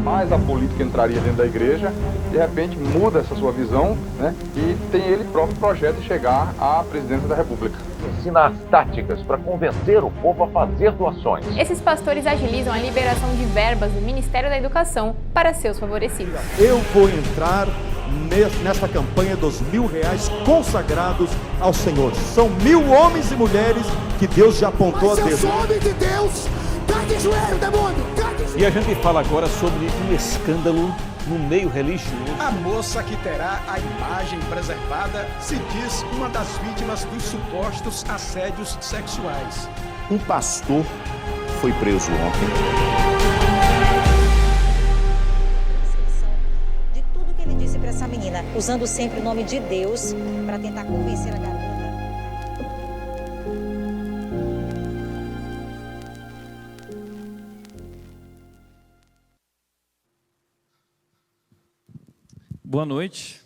jamais a política entraria dentro da igreja, de repente muda essa sua visão, né? E tem ele próprio projeto de chegar à presidência da República. Ensina as táticas para convencer o povo a fazer doações. Esses pastores agilizam a liberação de verbas do Ministério da Educação para seus favorecidos. Eu vou entrar nessa campanha dos R$1.000 consagrados ao Senhor. São 1.000 homens e mulheres que Deus já apontou a Deus. Eu sou homem de Deus, cai de joelho, demônio, cai de joelho. E a gente fala agora sobre um escândalo no meio religioso. A moça que terá a imagem preservada se diz uma das vítimas dos supostos assédios sexuais. Um pastor foi preso ontem. De tudo que ele disse para essa menina, usando sempre o nome de Deus para tentar convencer a garota. Boa noite,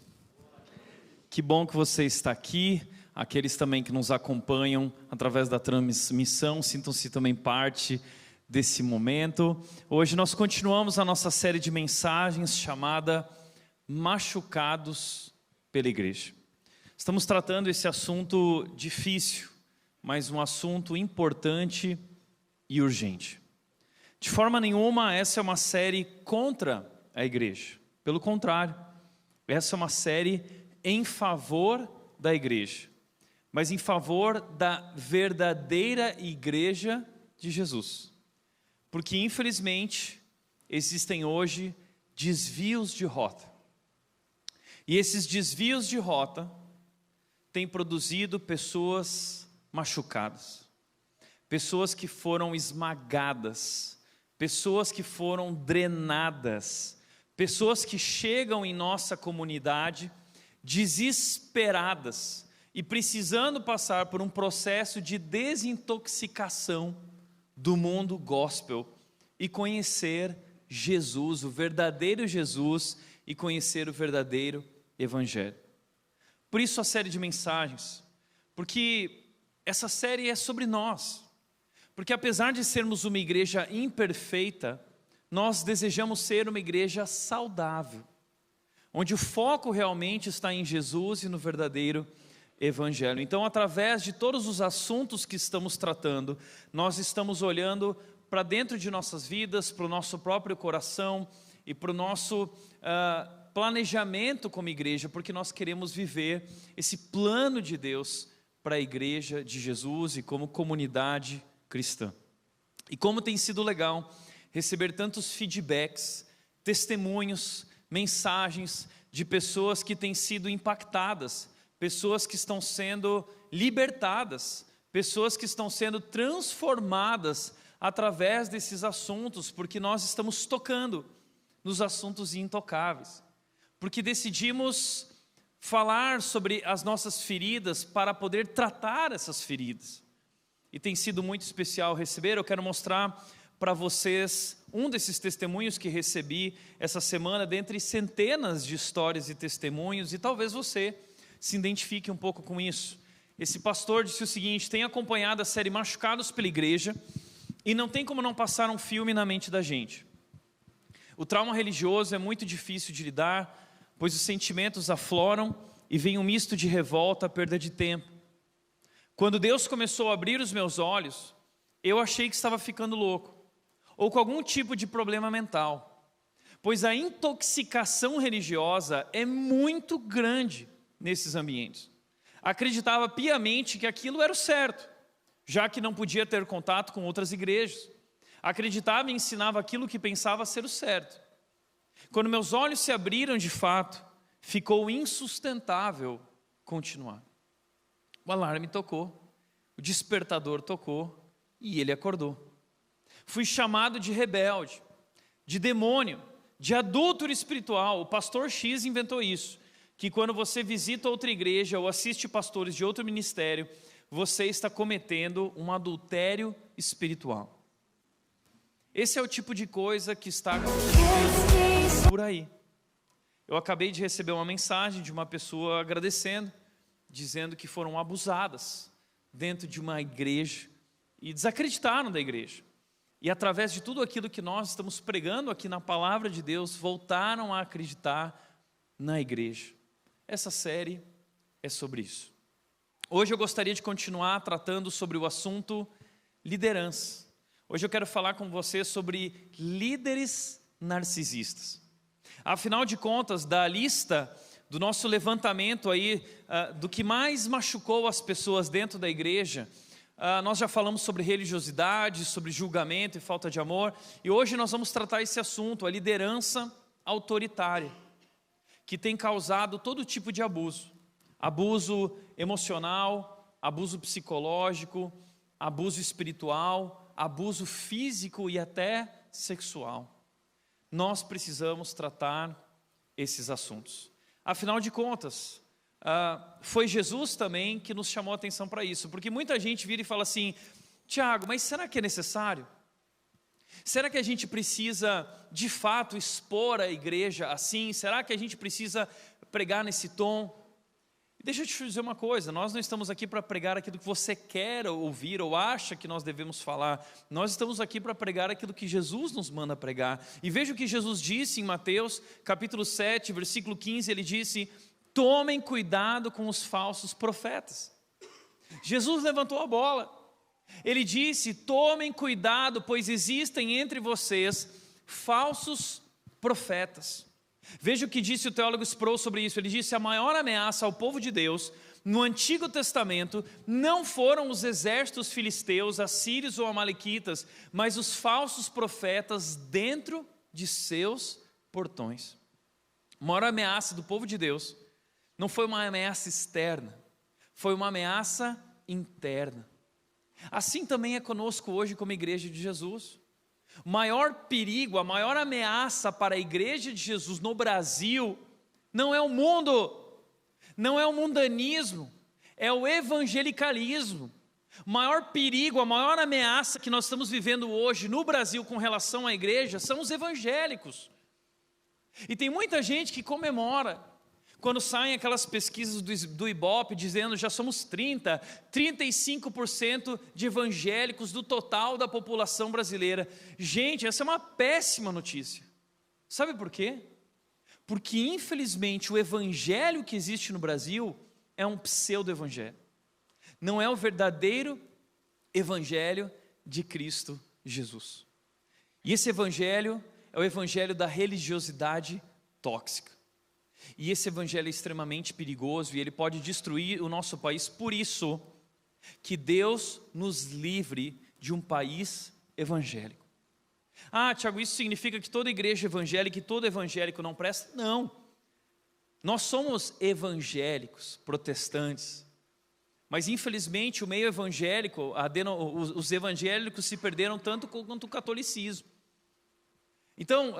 que bom que você está aqui, aqueles também que nos acompanham através da transmissão, sintam-se também parte desse momento. Hoje nós continuamos a nossa série de mensagens chamada Machucados pela Igreja. Estamos tratando esse assunto difícil, mas um assunto importante e urgente. De forma nenhuma essa é uma série contra a igreja, pelo contrário. Essa é uma série em favor da igreja, mas em favor da verdadeira igreja de Jesus. Porque, infelizmente, existem hoje desvios de rota. E esses desvios de rota têm produzido pessoas machucadas, pessoas que foram esmagadas, pessoas que foram drenadas, pessoas que chegam em nossa comunidade desesperadas e precisando passar por um processo de desintoxicação do mundo gospel e conhecer Jesus, o verdadeiro Jesus, e conhecer o verdadeiro Evangelho. Por isso a série de mensagens, porque essa série é sobre nós, porque apesar de sermos uma igreja imperfeita, nós desejamos ser uma igreja saudável, onde o foco realmente está em Jesus e no verdadeiro Evangelho. Então, através de todos os assuntos que estamos tratando, nós estamos olhando para dentro de nossas vidas, para o nosso próprio coração e para o nosso planejamento como igreja, porque nós queremos viver esse plano de Deus para a igreja de Jesus e como comunidade cristã. E como tem sido legal receber tantos feedbacks, testemunhos, mensagens de pessoas que têm sido impactadas, pessoas que estão sendo libertadas, pessoas que estão sendo transformadas através desses assuntos, porque nós estamos tocando nos assuntos intocáveis, porque decidimos falar sobre as nossas feridas para poder tratar essas feridas. E tem sido muito especial receber. Eu quero mostrar para vocês um desses testemunhos que recebi essa semana, dentre centenas de histórias e testemunhos, e talvez você se identifique um pouco com isso. Esse pastor disse o seguinte: tem acompanhado a série Machucados pela Igreja, e não tem como não passar um filme na mente da gente. O trauma religioso é muito difícil de lidar, pois os sentimentos afloram e vem um misto de revolta, perda de tempo. Quando Deus começou a abrir os meus olhos, eu achei que estava ficando louco, ou com algum tipo de problema mental, pois a intoxicação religiosa é muito grande nesses ambientes. Acreditava piamente que aquilo era o certo, já que não podia ter contato com outras igrejas. Acreditava e ensinava aquilo que pensava ser o certo. Quando meus olhos se abriram de fato, ficou insustentável continuar. O alarme tocou, o despertador tocou e ele acordou. Fui chamado de rebelde, de demônio, de adúltero espiritual. O pastor X inventou isso, que quando você visita outra igreja ou assiste pastores de outro ministério, você está cometendo um adultério espiritual. Esse é o tipo de coisa que está acontecendo por aí. Eu acabei de receber uma mensagem de uma pessoa agradecendo, dizendo que foram abusadas dentro de uma igreja e desacreditaram da igreja. e através de tudo aquilo que nós estamos pregando aqui na palavra de Deus, voltaram a acreditar na igreja. Essa série é sobre isso. Hoje eu gostaria de continuar tratando sobre o assunto liderança. Hoje eu quero falar com você sobre líderes narcisistas. Afinal de contas, da lista do nosso levantamento aí, do que mais machucou as pessoas dentro da igreja, nós já falamos sobre religiosidade, sobre julgamento e falta de amor, e hoje nós vamos tratar esse assunto, a liderança autoritária, que tem causado todo tipo de abuso. Abuso emocional, abuso psicológico, abuso espiritual, abuso físico e até sexual. Nós precisamos tratar esses assuntos. Afinal de contas, foi Jesus também que nos chamou a atenção para isso, porque muita gente vira e fala assim: Tiago, mas será que é necessário? Será que a gente precisa de fato expor a igreja assim? Será que a gente precisa pregar nesse tom? Deixa eu te dizer uma coisa, nós não estamos aqui para pregar aquilo que você quer ouvir ou acha que nós devemos falar. Nós estamos aqui para pregar aquilo que Jesus nos manda pregar. E veja o que Jesus disse em Mateus, capítulo 7, versículo 15, ele disse: tomem cuidado com os falsos profetas. Jesus levantou a bola. Ele disse: tomem cuidado, pois existem entre vocês falsos profetas. Veja o que disse o teólogo Sproul sobre isso. Ele disse: a maior ameaça ao povo de Deus no Antigo Testamento não foram os exércitos filisteus, assírios ou amalequitas, mas os falsos profetas dentro de seus portões. A maior ameaça do povo de Deus não foi uma ameaça externa, foi uma ameaça interna. Assim também é conosco hoje como igreja de Jesus. O maior perigo, a maior ameaça para a igreja de Jesus no Brasil não é o mundo, não é o mundanismo, é o evangelicalismo. O maior perigo, a maior ameaça que nós estamos vivendo hoje no Brasil com relação à igreja são os evangélicos. E tem muita gente que comemora quando saem aquelas pesquisas do Ibope dizendo já somos 35% de evangélicos do total da população brasileira. Gente, essa é uma péssima notícia. Sabe por quê? Porque infelizmente o evangelho que existe no Brasil é um pseudo-evangelho. Não é o verdadeiro evangelho de Cristo Jesus. E esse evangelho é o evangelho da religiosidade tóxica. E esse evangelho é extremamente perigoso e ele pode destruir o nosso país. Por isso que Deus nos livre de um país evangélico. Ah, Tiago, isso significa que toda igreja evangélica e todo evangélico não presta? Não. Nós somos evangélicos, protestantes. Mas infelizmente o meio evangélico, os evangélicos se perderam tanto quanto o catolicismo. Então,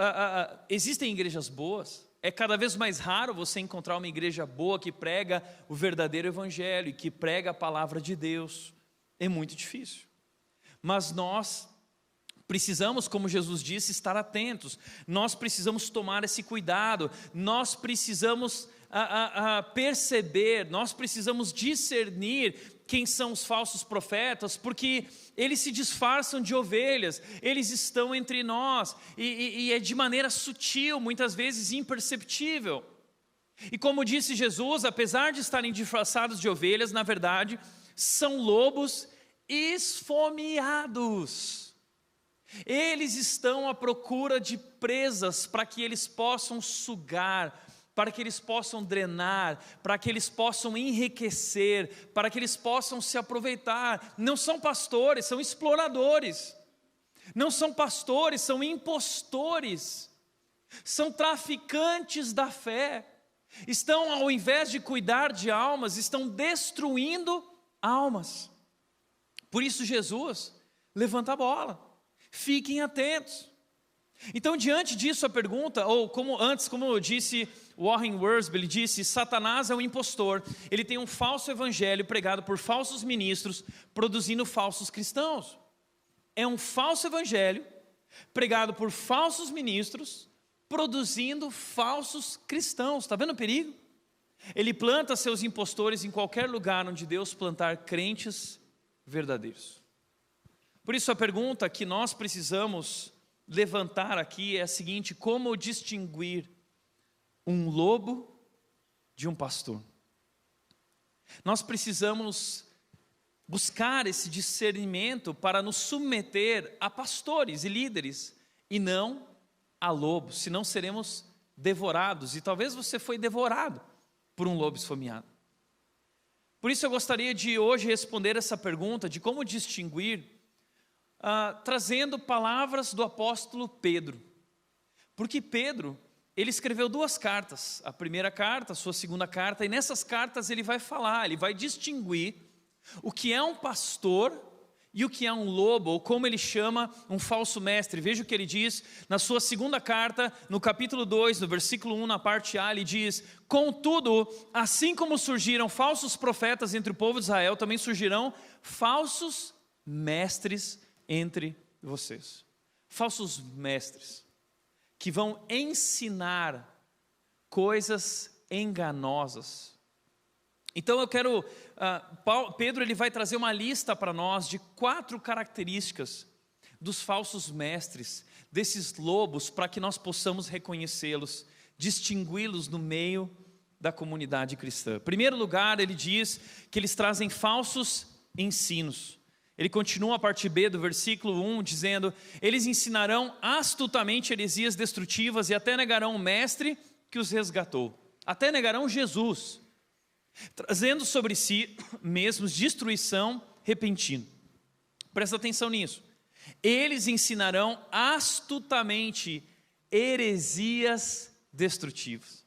existem igrejas boas. É cada vez mais raro você encontrar uma igreja boa que prega o verdadeiro evangelho e que prega a palavra de Deus. É muito difícil. Mas nós precisamos, como Jesus disse, estar atentos. Nós precisamos tomar esse cuidado. Nós precisamos perceber, nós precisamos discernir quem são os falsos profetas, porque eles se disfarçam de ovelhas, eles estão entre nós, e é de maneira sutil, muitas vezes imperceptível. E como disse Jesus, apesar de estarem disfarçados de ovelhas, na verdade, são lobos esfomeados. Eles estão à procura de presas para que eles possam sugar, para que eles possam drenar, para que eles possam enriquecer, para que eles possam se aproveitar. Não são pastores, são exploradores. Não são pastores, são impostores. São traficantes da fé. Estão, ao invés de cuidar de almas, estão destruindo almas. Por isso Jesus levanta a bola. Fiquem atentos. Então, diante disso, a pergunta, ou como disse Warren Wiersbe, ele disse: Satanás é um impostor, ele tem um falso evangelho pregado por falsos ministros, produzindo falsos cristãos. É um falso evangelho pregado por falsos ministros, produzindo falsos cristãos. Está vendo o perigo? Ele planta seus impostores em qualquer lugar onde Deus plantar crentes verdadeiros. Por isso a pergunta que nós precisamos levantar aqui é a seguinte: como distinguir um lobo de um pastor? Nós precisamos buscar esse discernimento para nos submeter a pastores e líderes e não a lobos, senão seremos devorados, e talvez você foi devorado por um lobo esfomeado. Por isso eu gostaria de hoje responder essa pergunta de como distinguir, trazendo palavras do apóstolo Pedro. Porque Pedro, ele escreveu 2 cartas, a primeira carta, a sua segunda carta, e nessas cartas ele vai falar, ele vai distinguir o que é um pastor e o que é um lobo, ou como ele chama, um falso mestre. Veja o que ele diz na sua segunda carta, no capítulo 2, no versículo 1, na parte A, ele diz: contudo, assim como surgiram falsos profetas entre o povo de Israel, também surgirão falsos mestres entre vocês. Falsos mestres, que vão ensinar coisas enganosas. Então eu quero, Pedro ele vai trazer uma lista para nós de 4 características dos falsos mestres, desses lobos, para que nós possamos reconhecê-los, distingui-los no meio da comunidade cristã. Em primeiro lugar, ele diz que eles trazem falsos ensinos. Ele continua a parte B do versículo 1, dizendo: eles ensinarão astutamente heresias destrutivas e até negarão o mestre que os resgatou, até negarão Jesus, trazendo sobre si mesmos destruição repentina. Presta atenção nisso. Eles ensinarão astutamente heresias destrutivas.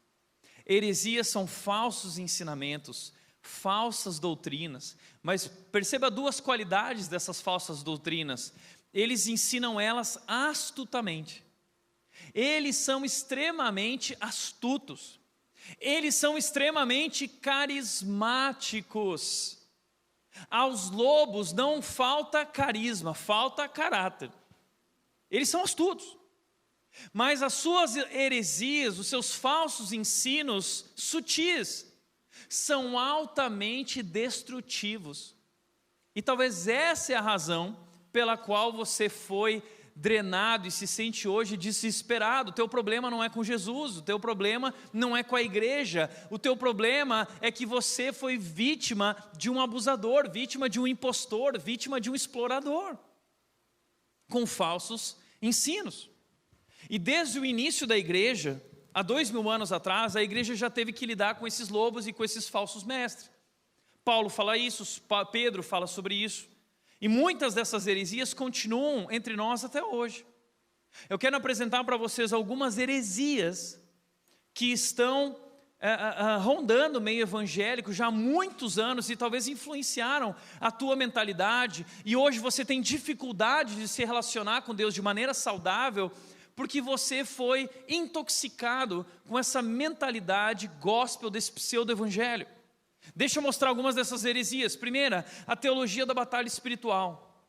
Heresias são falsos ensinamentos, falsas doutrinas, mas perceba 2 qualidades dessas falsas doutrinas: eles ensinam elas astutamente, eles são extremamente astutos, eles são extremamente carismáticos. Aos lobos não falta carisma, falta caráter. Eles são astutos, mas as suas heresias, os seus falsos ensinos sutis, são altamente destrutivos. E talvez essa é a razão pela qual você foi drenado e se sente hoje desesperado. O teu problema não é com Jesus, o teu problema não é com a igreja, o teu problema é que você foi vítima de um abusador, vítima de um impostor, vítima de um explorador, com falsos ensinos. E desde o início da igreja, há 2000 anos atrás, a igreja já teve que lidar com esses lobos e com esses falsos mestres. Paulo fala isso, Pedro fala sobre isso. E muitas dessas heresias continuam entre nós até hoje. Eu quero apresentar para vocês algumas heresias que estão rondando o meio evangélico já há muitos anos e talvez influenciaram a tua mentalidade. E hoje você tem dificuldade de se relacionar com Deus de maneira saudável, porque você foi intoxicado com essa mentalidade gospel desse pseudo-evangelho. Deixa eu mostrar algumas dessas heresias. Primeira, a teologia da batalha espiritual.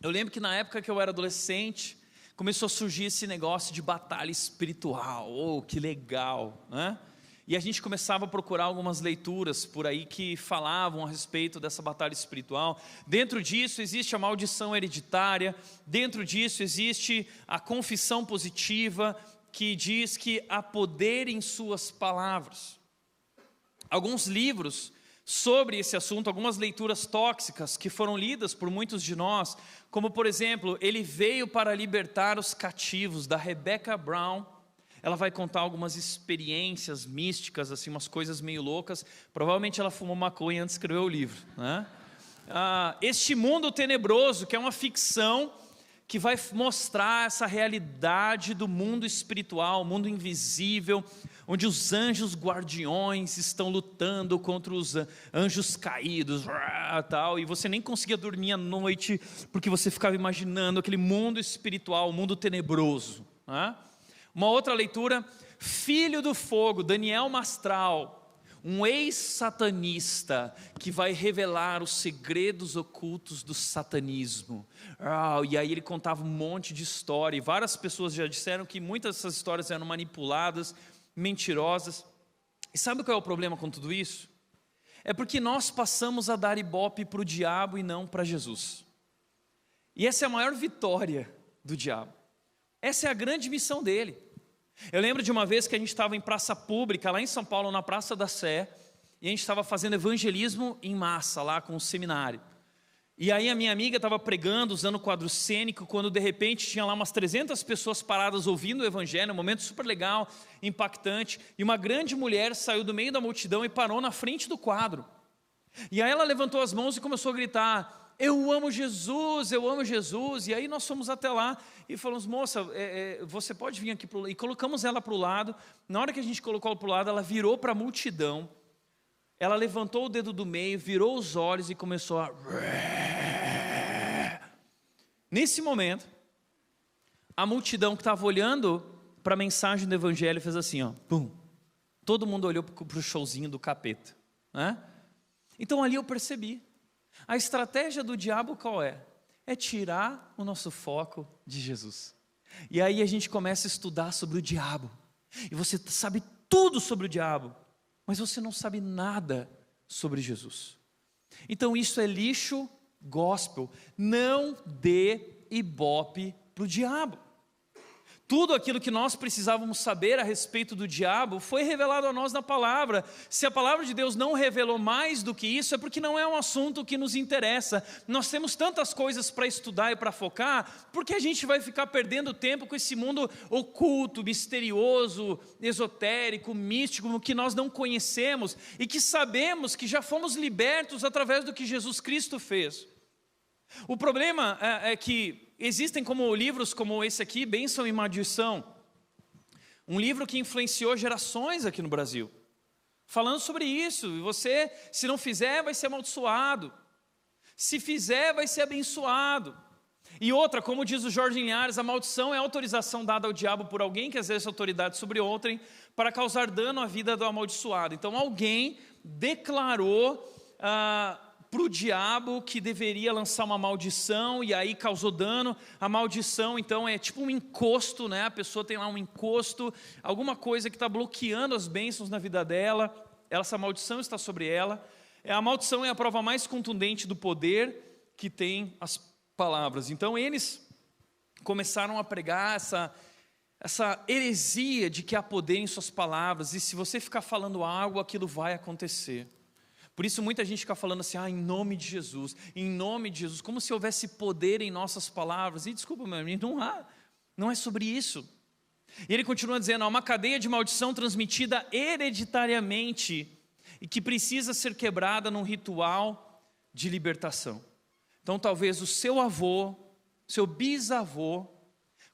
Eu lembro que na época que eu era adolescente, começou a surgir esse negócio de batalha espiritual. Oh, que legal, né? E a gente começava a procurar algumas leituras por aí que falavam a respeito dessa batalha espiritual. Dentro disso existe a maldição hereditária, dentro disso existe a confissão positiva, que diz que há poder em suas palavras. Alguns livros sobre esse assunto, algumas leituras tóxicas que foram lidas por muitos de nós, como por exemplo, Ele Veio para Libertar os Cativos, da Rebecca Brown. Ela vai contar algumas experiências místicas, assim, umas coisas meio loucas. Provavelmente ela fumou maconha antes de escrever o livro, né? Este Mundo Tenebroso, que é uma ficção que vai mostrar essa realidade do mundo espiritual, mundo invisível, onde os anjos guardiões estão lutando contra os anjos caídos, tal, e você nem conseguia dormir à noite, porque você ficava imaginando aquele mundo espiritual, o mundo tenebroso, né? Uma outra leitura, Filho do Fogo, Daniel Mastral, um ex-satanista que vai revelar os segredos ocultos do satanismo. E aí ele contava um monte de história, e várias pessoas já disseram que muitas dessas histórias eram manipuladas, mentirosas. E sabe qual é o problema com tudo isso? É porque nós passamos a dar ibope para o diabo e não para Jesus. E essa é a maior vitória do diabo. Essa é a grande missão dele. Eu lembro de uma vez que a gente estava em praça pública, lá em São Paulo, na Praça da Sé, e a gente estava fazendo evangelismo em massa, lá com o seminário. E aí a minha amiga estava pregando, usando quadro cênico, quando de repente tinha lá umas 300 pessoas paradas ouvindo o evangelho, um momento super legal, impactante, e uma grande mulher saiu do meio da multidão e parou na frente do quadro. E aí ela levantou as mãos e começou a gritar: eu amo Jesus, eu amo Jesus. E aí nós fomos até lá e falamos: moça, você pode vir aqui para o lado? E colocamos ela para o lado. Na hora que a gente colocou ela para o lado, ela virou para a multidão, ela levantou o dedo do meio, virou os olhos e começou a... Nesse momento, a multidão que estava olhando para a mensagem do evangelho fez assim, ó, pum. Todo mundo olhou para o showzinho do capeta, né? Então ali eu percebi, a estratégia do diabo qual é? É tirar o nosso foco de Jesus. E aí a gente começa a estudar sobre o diabo, e você sabe tudo sobre o diabo, mas você não sabe nada sobre Jesus. Então isso é lixo gospel. Não dê ibope para o diabo. Tudo aquilo que nós precisávamos saber a respeito do diabo foi revelado a nós na palavra. Se a palavra de Deus não revelou mais do que isso, é porque não é um assunto que nos interessa. Nós temos tantas coisas para estudar e para focar, porque a gente vai ficar perdendo tempo com esse mundo oculto, misterioso, esotérico, místico, que nós não conhecemos e que sabemos que já fomos libertos através do que Jesus Cristo fez. O problema é que existem como livros como esse aqui, Bênção e Maldição, um livro que influenciou gerações aqui no Brasil, falando sobre isso. E você, se não fizer, vai ser amaldiçoado, se fizer, vai ser abençoado. E outra, como diz o Jorge Linhares, a maldição é a autorização dada ao diabo por alguém que exerce autoridade sobre outrem para causar dano à vida do amaldiçoado. Então alguém declarou para o diabo que deveria lançar uma maldição, e aí causou dano. A maldição então é tipo um encosto, né? A pessoa tem lá um encosto, alguma coisa que está bloqueando as bênçãos na vida dela, essa maldição está sobre ela. A maldição é a prova mais contundente do poder que tem as palavras. Então eles começaram a pregar essa heresia de que há poder em suas palavras, e se você ficar falando algo, aquilo vai acontecer. Por isso muita gente fica falando assim, em nome de Jesus, como se houvesse poder em nossas palavras. E desculpa, meu amigo, não há, não é sobre isso. E ele continua dizendo, há uma cadeia de maldição transmitida hereditariamente e que precisa ser quebrada num ritual de libertação. Então talvez o seu avô, seu bisavô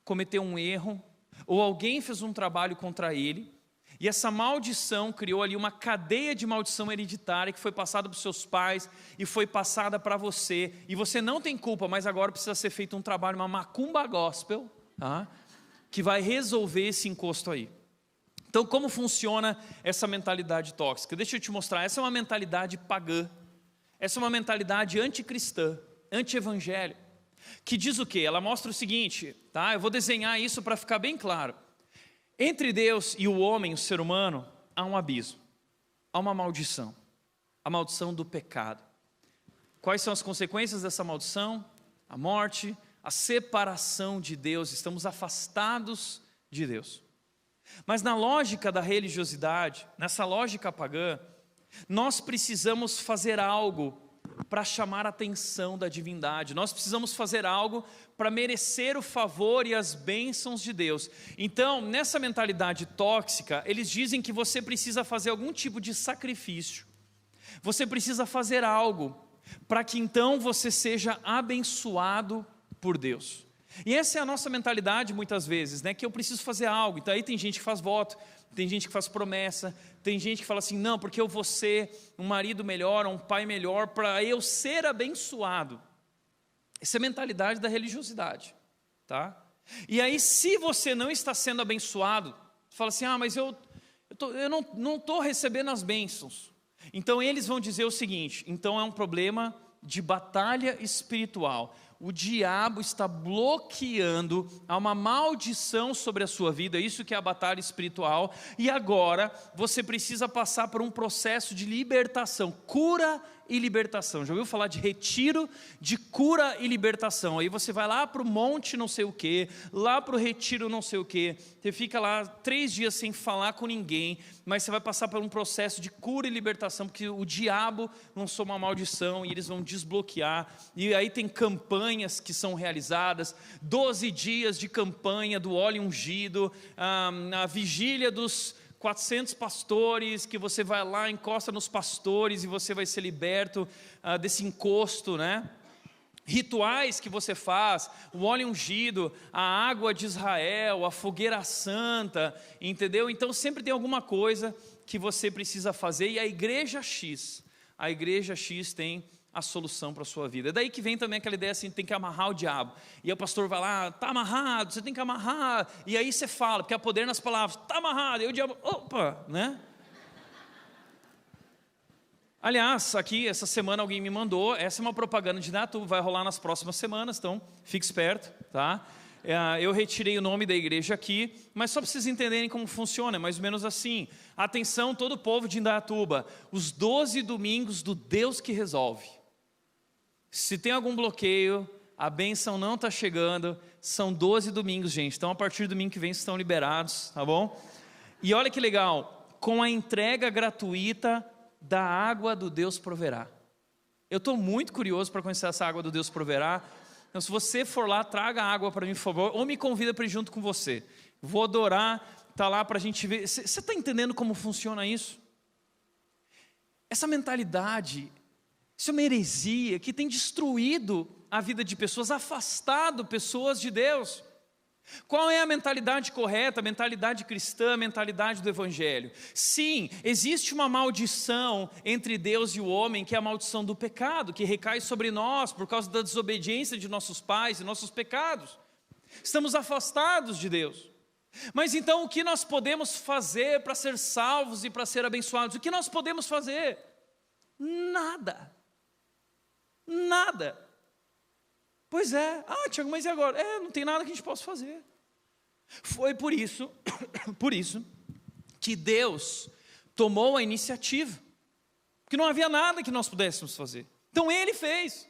cometeu um erro, ou alguém fez um trabalho contra ele, e essa maldição criou ali uma cadeia de maldição hereditária que foi passada para os seus pais e foi passada para você. E você não tem culpa, mas agora precisa ser feito um trabalho, uma macumba gospel, tá? Que vai resolver esse encosto aí. Então como funciona essa mentalidade tóxica? Deixa eu te mostrar, essa é uma mentalidade pagã. Essa é uma mentalidade anticristã, anti-evangelho. Que diz o quê? Ela mostra o seguinte, tá? Eu vou desenhar isso para ficar bem claro. Entre Deus e o homem, o ser humano, há um abismo, há uma maldição, a maldição do pecado. Quais são as consequências dessa maldição? A morte, a separação de Deus, estamos afastados de Deus. Mas na lógica da religiosidade, nessa lógica pagã, nós precisamos fazer algo para chamar a atenção da divindade. Nós precisamos fazer algo para merecer o favor e as bênçãos de Deus. Então, nessa mentalidade tóxica, eles dizem que você precisa fazer algum tipo de sacrifício. Você precisa fazer algo para que então você seja abençoado por Deus. E essa é a nossa mentalidade muitas vezes, né? Que eu preciso fazer algo. Então aí tem gente que faz voto, tem gente que faz promessa, tem gente que fala assim, não, porque eu vou ser um marido melhor, um pai melhor, para eu ser abençoado. Essa é a mentalidade da religiosidade, tá? E aí se você não está sendo abençoado, você fala assim, mas eu não estou recebendo as bênçãos. Então eles vão dizer o seguinte, então é um problema de batalha espiritual. O diabo está bloqueando, há uma maldição sobre a sua vida, isso que é a batalha espiritual, e agora você precisa passar por um processo de libertação, cura e libertação. Já ouviu falar de retiro de cura e libertação? Aí você vai lá para o monte não sei o que, lá para o retiro não sei o que, você fica lá 3 dias sem falar com ninguém, mas você vai passar por um processo de cura e libertação, porque o diabo lançou uma maldição e eles vão desbloquear, e aí tem campanhas que são realizadas, 12 dias de campanha do óleo ungido, a vigília dos 400 pastores, que você vai lá, encosta nos pastores e você vai ser liberto desse encosto, né? Rituais que você faz, o óleo ungido, a água de Israel, a fogueira santa, entendeu? Então sempre tem alguma coisa que você precisa fazer, e a igreja X tem a solução para a sua vida. É daí que vem também aquela ideia assim, tem que amarrar o diabo. E aí o pastor vai lá, está amarrado, você tem que amarrar. E aí você fala, porque há poder nas palavras, está amarrado. E aí o diabo, opa, né? Aliás, aqui essa semana alguém me mandou, essa é uma propaganda de Indaiatuba, vai rolar nas próximas semanas, então fique esperto, tá? Eu retirei o nome da igreja aqui, mas só para vocês entenderem como funciona, é mais ou menos assim. Atenção todo o povo de Indaiatuba, os 12 domingos do Deus que resolve. Se tem algum bloqueio, a bênção não está chegando, são 12 domingos, gente. Então a partir do domingo que vem vocês estão liberados, tá bom? E olha que legal, com a entrega gratuita da água do Deus proverá. Eu estou muito curioso para conhecer essa água do Deus proverá. Então se você for lá, traga água para mim, por favor, ou me convida para ir junto com você. Vou adorar, tá lá para a gente ver. Você está entendendo como funciona isso? Essa mentalidade, isso é uma heresia que tem destruído a vida de pessoas, afastado pessoas de Deus. Qual é a mentalidade correta, a mentalidade cristã, a mentalidade do Evangelho? Sim, existe uma maldição entre Deus e o homem, que é a maldição do pecado, que recai sobre nós por causa da desobediência de nossos pais e nossos pecados. Estamos afastados de Deus. Mas então o que nós podemos fazer para ser salvos e para ser abençoados? O que nós podemos fazer? Nada. Nada. Pois é, Tiago, mas e agora? Não tem nada que a gente possa fazer. Foi por isso que Deus tomou a iniciativa, porque não havia nada que nós pudéssemos fazer. Então Ele fez.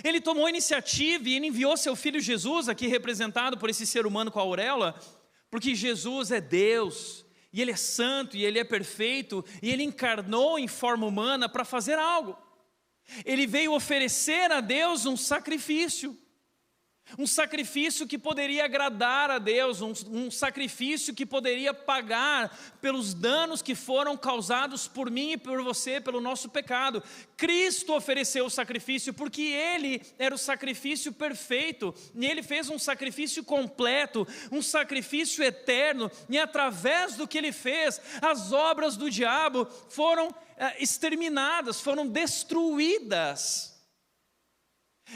Ele tomou a iniciativa e Ele enviou seu Filho Jesus, aqui representado por esse ser humano com a auréola, porque Jesus é Deus, e Ele é santo, e Ele é perfeito, e Ele encarnou em forma humana para fazer algo. Ele veio oferecer a Deus um sacrifício que poderia agradar a Deus, um sacrifício que poderia pagar pelos danos que foram causados por mim e por você, pelo nosso pecado. Cristo ofereceu o sacrifício porque Ele era o sacrifício perfeito, e Ele fez um sacrifício completo, um sacrifício eterno, e através do que Ele fez, as obras do diabo foram exterminadas, foram destruídas.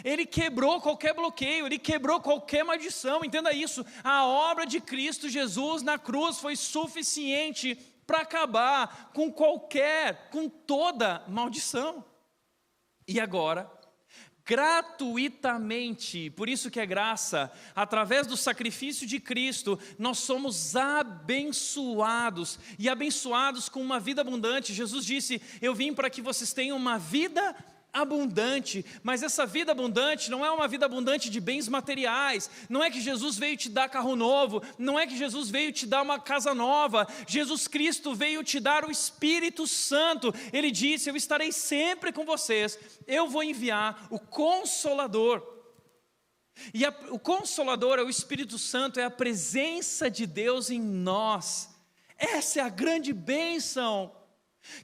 Ele quebrou qualquer bloqueio, Ele quebrou qualquer maldição, entenda isso. A obra de Cristo Jesus na cruz foi suficiente para acabar com toda maldição. E agora, gratuitamente, por isso que é graça, através do sacrifício de Cristo, nós somos abençoados, e abençoados com uma vida abundante. Jesus disse, eu vim para que vocês tenham uma vida abundante, mas essa vida abundante não é uma vida abundante de bens materiais, não é que Jesus veio te dar carro novo, não é que Jesus veio te dar uma casa nova, Jesus Cristo veio te dar o Espírito Santo. Ele disse, eu estarei sempre com vocês, eu vou enviar o Consolador, e o Consolador é o Espírito Santo, é a presença de Deus em nós. Essa é a grande bênção,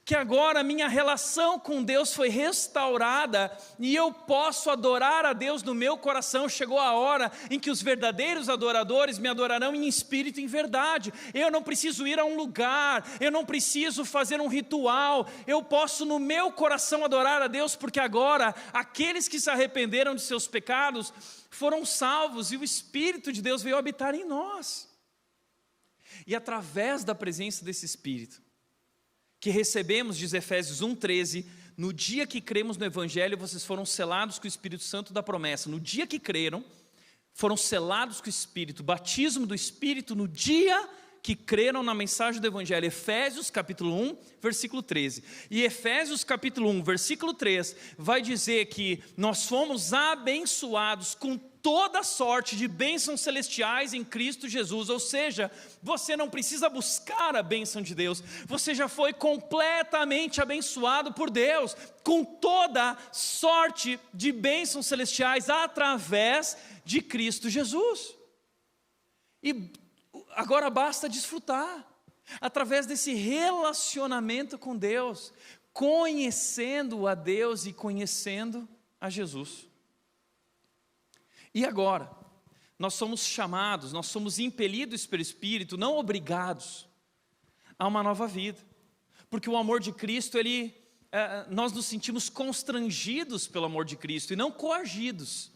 que agora a minha relação com Deus foi restaurada e eu posso adorar a Deus no meu coração. Chegou a hora em que os verdadeiros adoradores me adorarão em espírito e em verdade. Eu não preciso ir a um lugar, eu não preciso fazer um ritual, eu posso no meu coração adorar a Deus, porque agora aqueles que se arrependeram de seus pecados foram salvos e o Espírito de Deus veio habitar em nós. E através da presença desse Espírito que recebemos, diz Efésios 1,13, no dia que cremos no Evangelho, vocês foram selados com o Espírito Santo da promessa. No dia que creram, foram selados com o Espírito, batismo do Espírito, no dia que creram na mensagem do Evangelho. Efésios capítulo 1, versículo 13. E Efésios capítulo 1, versículo 3, vai dizer que nós fomos abençoados com toda sorte de bênçãos celestiais em Cristo Jesus. Ou seja, você não precisa buscar a bênção de Deus, você já foi completamente abençoado por Deus, com toda sorte de bênçãos celestiais através de Cristo Jesus. E agora basta desfrutar, através desse relacionamento com Deus, conhecendo a Deus e conhecendo a Jesus. E agora, nós somos chamados, nós somos impelidos pelo Espírito, não obrigados, a uma nova vida. Porque o amor de Cristo, nós nos sentimos constrangidos pelo amor de Cristo e não coagidos.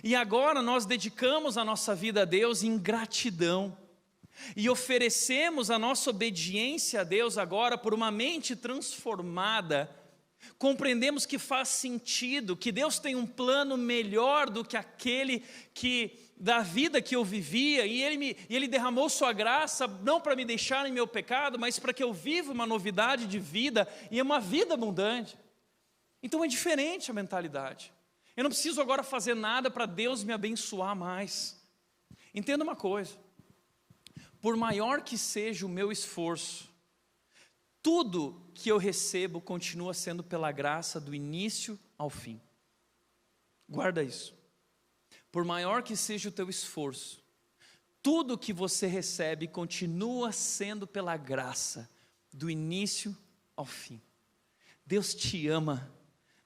E agora nós dedicamos a nossa vida a Deus em gratidão. E oferecemos a nossa obediência a Deus agora por uma mente transformada. Compreendemos que faz sentido, que Deus tem um plano melhor do que aquele da vida que eu vivia, e Ele derramou sua graça, não para me deixar em meu pecado, mas para que eu viva uma novidade de vida, e uma vida abundante. Então é diferente a mentalidade. Eu não preciso agora fazer nada para Deus me abençoar mais. Entenda uma coisa, por maior que seja o meu esforço, tudo que eu recebo continua sendo pela graça do início ao fim. Guarda isso. Por maior que seja o teu esforço, tudo que você recebe continua sendo pela graça do início ao fim. Deus te ama,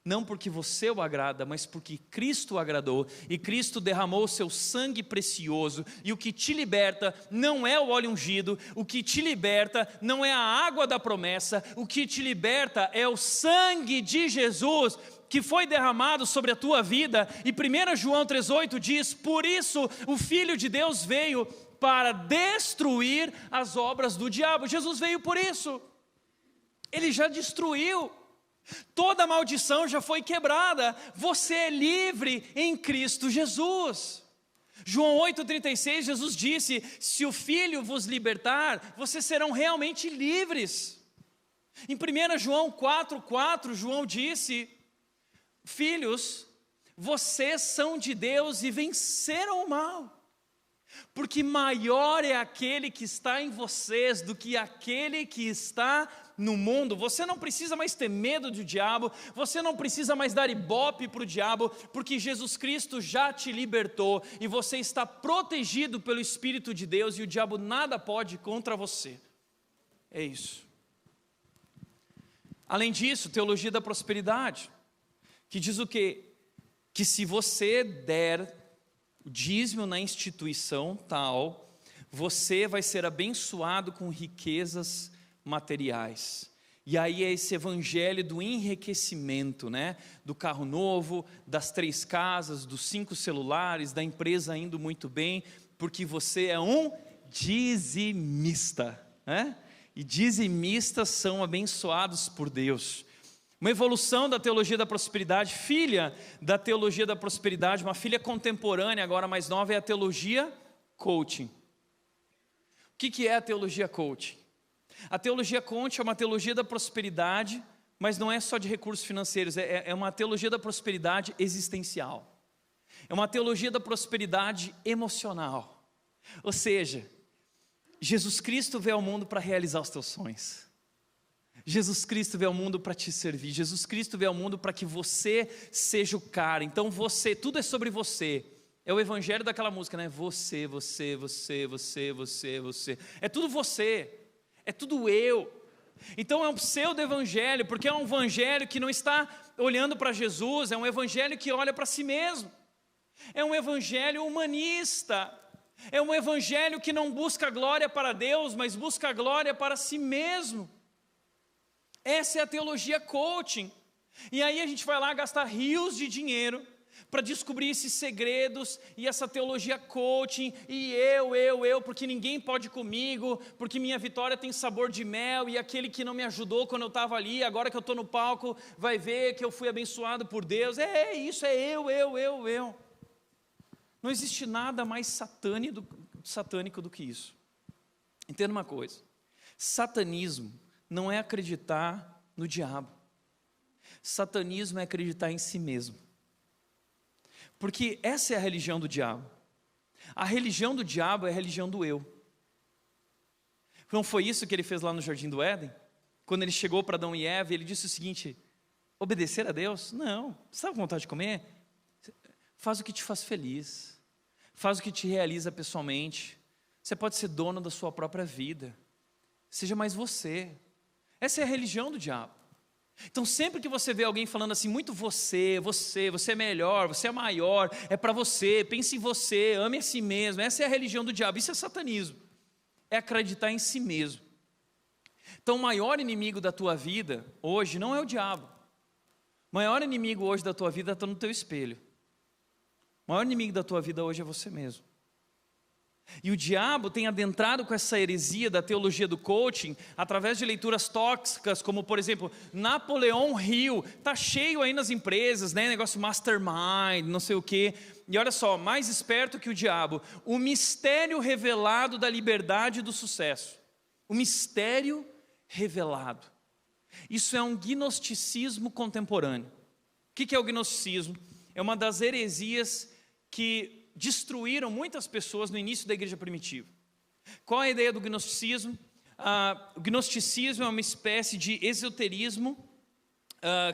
não porque você o agrada, mas porque Cristo o agradou, e Cristo derramou o seu sangue precioso, e o que te liberta não é o óleo ungido, o que te liberta não é a água da promessa, o que te liberta é o sangue de Jesus, que foi derramado sobre a tua vida. E 1 João 3,8 diz: por isso o Filho de Deus veio para destruir as obras do diabo. Jesus veio por isso, Ele já destruiu. Toda maldição já foi quebrada, você é livre em Cristo Jesus. João 8,36, Jesus disse: se o Filho vos libertar, vocês serão realmente livres. Em 1 João 4,4, João disse: filhos, vocês são de Deus e venceram o mal, porque maior é aquele que está em vocês do que aquele que está no mundo. Você não precisa mais ter medo do diabo, você não precisa mais dar ibope para o diabo, porque Jesus Cristo já te libertou, e você está protegido pelo Espírito de Deus, e o diabo nada pode contra você. É isso. Além disso, teologia da prosperidade, que diz o quê? Que se você der o dízimo na instituição tal, você vai ser abençoado com riquezas materiais. E aí é esse evangelho do enriquecimento, né? Do carro novo, das 3 casas, dos 5 celulares, da empresa indo muito bem, porque você é um dizimista, né? E dizimistas são abençoados por Deus. Uma evolução da teologia da prosperidade, filha da teologia da prosperidade, uma filha contemporânea, agora mais nova, é a teologia coaching. O que é a teologia coaching? A teologia coaching é uma teologia da prosperidade, mas não é só de recursos financeiros, é uma teologia da prosperidade existencial. É uma teologia da prosperidade emocional. Ou seja, Jesus Cristo veio ao mundo para realizar os teus sonhos. Jesus Cristo veio ao mundo para te servir. Jesus Cristo veio ao mundo para que você seja o cara. Então tudo é sobre você. É o evangelho daquela música, né? Você. É tudo você. É tudo eu. Então é um pseudo-evangelho, porque é um evangelho que não está olhando para Jesus, é um evangelho que olha para si mesmo. É um evangelho humanista. É um evangelho que não busca glória para Deus, mas busca glória para si mesmo. Essa é a teologia coaching. E aí a gente vai lá gastar rios de dinheiro para descobrir esses segredos e essa teologia coaching, e eu, porque ninguém pode comigo, porque minha vitória tem sabor de mel, e aquele que não me ajudou quando eu estava ali, agora que eu estou no palco, vai ver que eu fui abençoado por Deus. Isso é eu. Não existe nada mais satânico do que isso. Entenda uma coisa, satanismo não é acreditar no diabo. Satanismo é acreditar em si mesmo. Porque essa é a religião do diabo. A religião do diabo é a religião do eu. Não foi isso que ele fez lá no Jardim do Éden? Quando ele chegou para Adão e Eva, ele disse o seguinte: obedecer a Deus? Não. Você está com vontade de comer? Faz o que te faz feliz. Faz o que te realiza pessoalmente. Você pode ser dono da sua própria vida. Seja mais você. Essa é a religião do diabo. Então sempre que você vê alguém falando assim, muito você é melhor, você é maior, é para você, pense em você, ame a si mesmo, essa é a religião do diabo, isso é satanismo, é acreditar em si mesmo. Então o maior inimigo da tua vida hoje não é o diabo, o maior inimigo hoje da tua vida está no teu espelho, o maior inimigo da tua vida hoje é você mesmo. E o diabo tem adentrado com essa heresia da teologia do coaching através de leituras tóxicas, como por exemplo, Napoleão Hill, está cheio aí nas empresas, né? Negócio mastermind, não sei o quê. E olha só, mais esperto que o diabo, o mistério revelado da liberdade e do sucesso. O mistério revelado. Isso é um gnosticismo contemporâneo. O que é o gnosticismo? É uma das heresias que destruíram muitas pessoas no início da igreja primitiva. Qual é a ideia do gnosticismo? O gnosticismo é uma espécie de esoterismo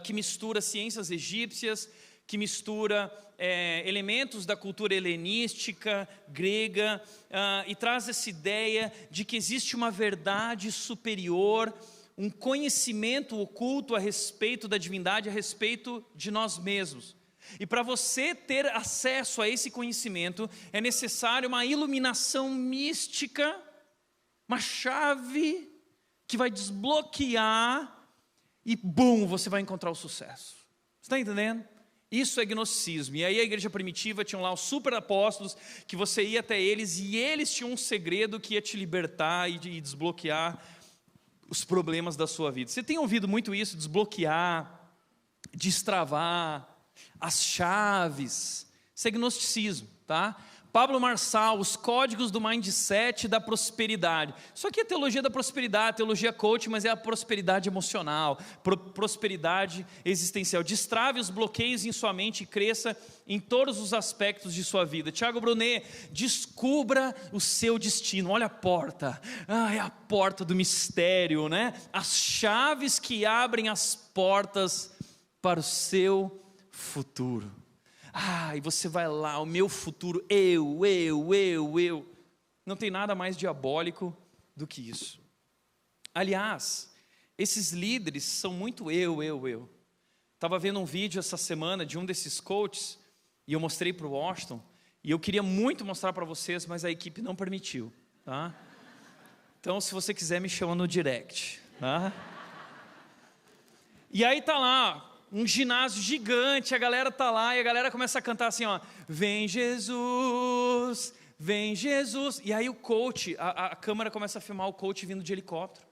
que mistura ciências egípcias, que mistura elementos da cultura helenística, grega, e traz essa ideia de que existe uma verdade superior, um conhecimento oculto a respeito da divindade, a respeito de nós mesmos. E para você ter acesso a esse conhecimento, é necessário uma iluminação mística, uma chave que vai desbloquear e, bum, você vai encontrar o sucesso. Você está entendendo? Isso é gnosticismo. E aí a igreja primitiva tinha lá os super apóstolos, que você ia até eles, e eles tinham um segredo que ia te libertar e desbloquear os problemas da sua vida. Você tem ouvido muito isso, desbloquear, destravar, as chaves. Isso é gnosticismo, tá? Pablo Marçal, os códigos do mindset da prosperidade. Isso aqui é teologia da prosperidade, teologia coach, mas é a prosperidade emocional, prosperidade existencial. Destrave os bloqueios em sua mente e cresça em todos os aspectos de sua vida. Tiago Brunet, descubra o seu destino. Olha a porta, é a porta do mistério, né? As chaves que abrem as portas para o seu futuro. E você vai lá, o meu futuro, eu. Não tem nada mais diabólico do que isso. Aliás, esses líderes são muito eu. Estava vendo um vídeo essa semana de um desses coaches, e eu mostrei para o Washington, e eu queria muito mostrar para vocês, mas a equipe não permitiu, tá? Então, se você quiser, me chama no direct, tá? E aí tá lá, um ginásio gigante, a galera tá lá, e a galera começa a cantar assim, ó, vem Jesus, e aí o coach, a câmera começa a filmar o coach vindo de helicóptero,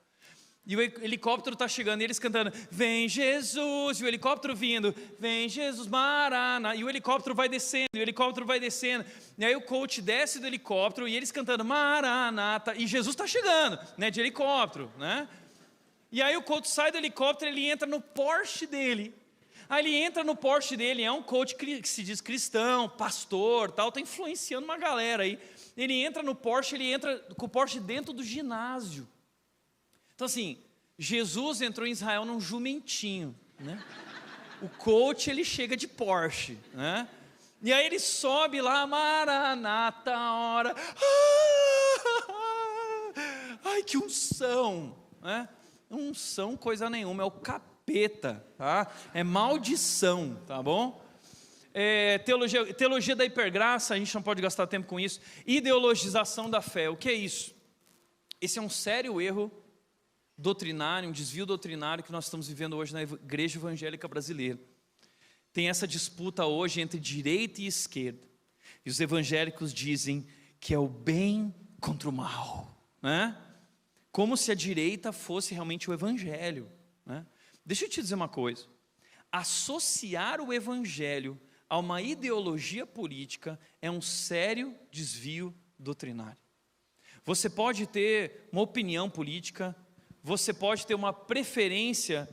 e o helicóptero tá chegando, e eles cantando, vem Jesus, e o helicóptero vindo, vem Jesus, Maraná, e o helicóptero vai descendo, e aí o coach desce do helicóptero, e eles cantando, Maranata, e Jesus tá chegando, né, de helicóptero, né, e aí o coach sai do helicóptero, ele entra no Porsche dele. Aí ele entra no Porsche dele, é um coach que se diz cristão, pastor, tal, está influenciando uma galera aí. Ele entra no Porsche, ele entra com o Porsche dentro do ginásio. Então assim, Jesus entrou em Israel num jumentinho, né? O coach, ele chega de Porsche, né? E aí ele sobe lá, Maranata, hora. Ai, que unção, né? Unção, coisa nenhuma, é o capeta, tá? É maldição, tá bom? Teologia da hipergraça, a gente não pode gastar tempo com isso. Ideologização da fé, o que é isso? Esse é um sério erro doutrinário, um desvio doutrinário que nós estamos vivendo hoje na igreja evangélica brasileira. Tem essa disputa hoje entre direita e esquerda. E os evangélicos dizem que é o bem contra o mal, né? Como se a direita fosse realmente o evangelho, né? Deixa eu te dizer uma coisa, associar o evangelho a uma ideologia política é um sério desvio doutrinário. você pode ter uma opinião política, você pode ter uma preferência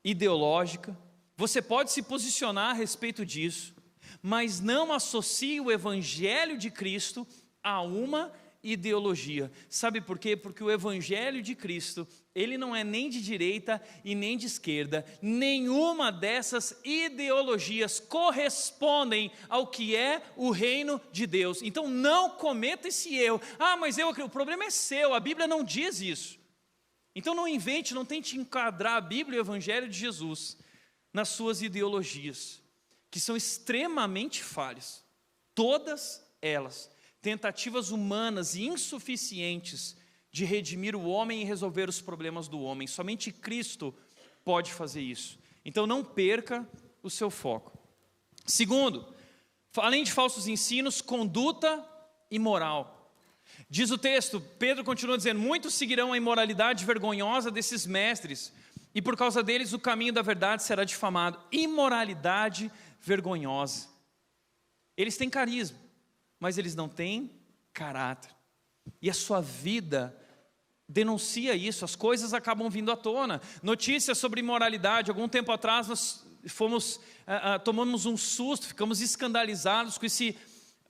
ideológica, você pode se posicionar a respeito disso, mas não associe o Evangelho de Cristo a uma ideologia. Sabe por quê? Porque o Evangelho de Cristo, ele não é nem de direita e nem de esquerda. Nenhuma dessas ideologias correspondem ao que é o reino de Deus. Então não cometa esse erro. Mas o problema é seu, a Bíblia não diz isso. Então não invente, não tente enquadrar a Bíblia e o Evangelho de Jesus nas suas ideologias, que são extremamente falhas. Todas elas, tentativas humanas e insuficientes de redimir o homem e resolver os problemas do homem. Somente Cristo pode fazer isso. Então não perca o seu foco. Segundo, além de falsos ensinos, conduta imoral. Diz o texto, Pedro continua dizendo: muitos seguirão a imoralidade vergonhosa desses mestres, e por causa deles o caminho da verdade será difamado. Imoralidade vergonhosa. Eles têm carisma, mas eles não têm caráter. E a sua vida denuncia isso, as coisas acabam vindo à tona. Notícias sobre imoralidade. Algum tempo atrás nós tomamos um susto, ficamos escandalizados com esse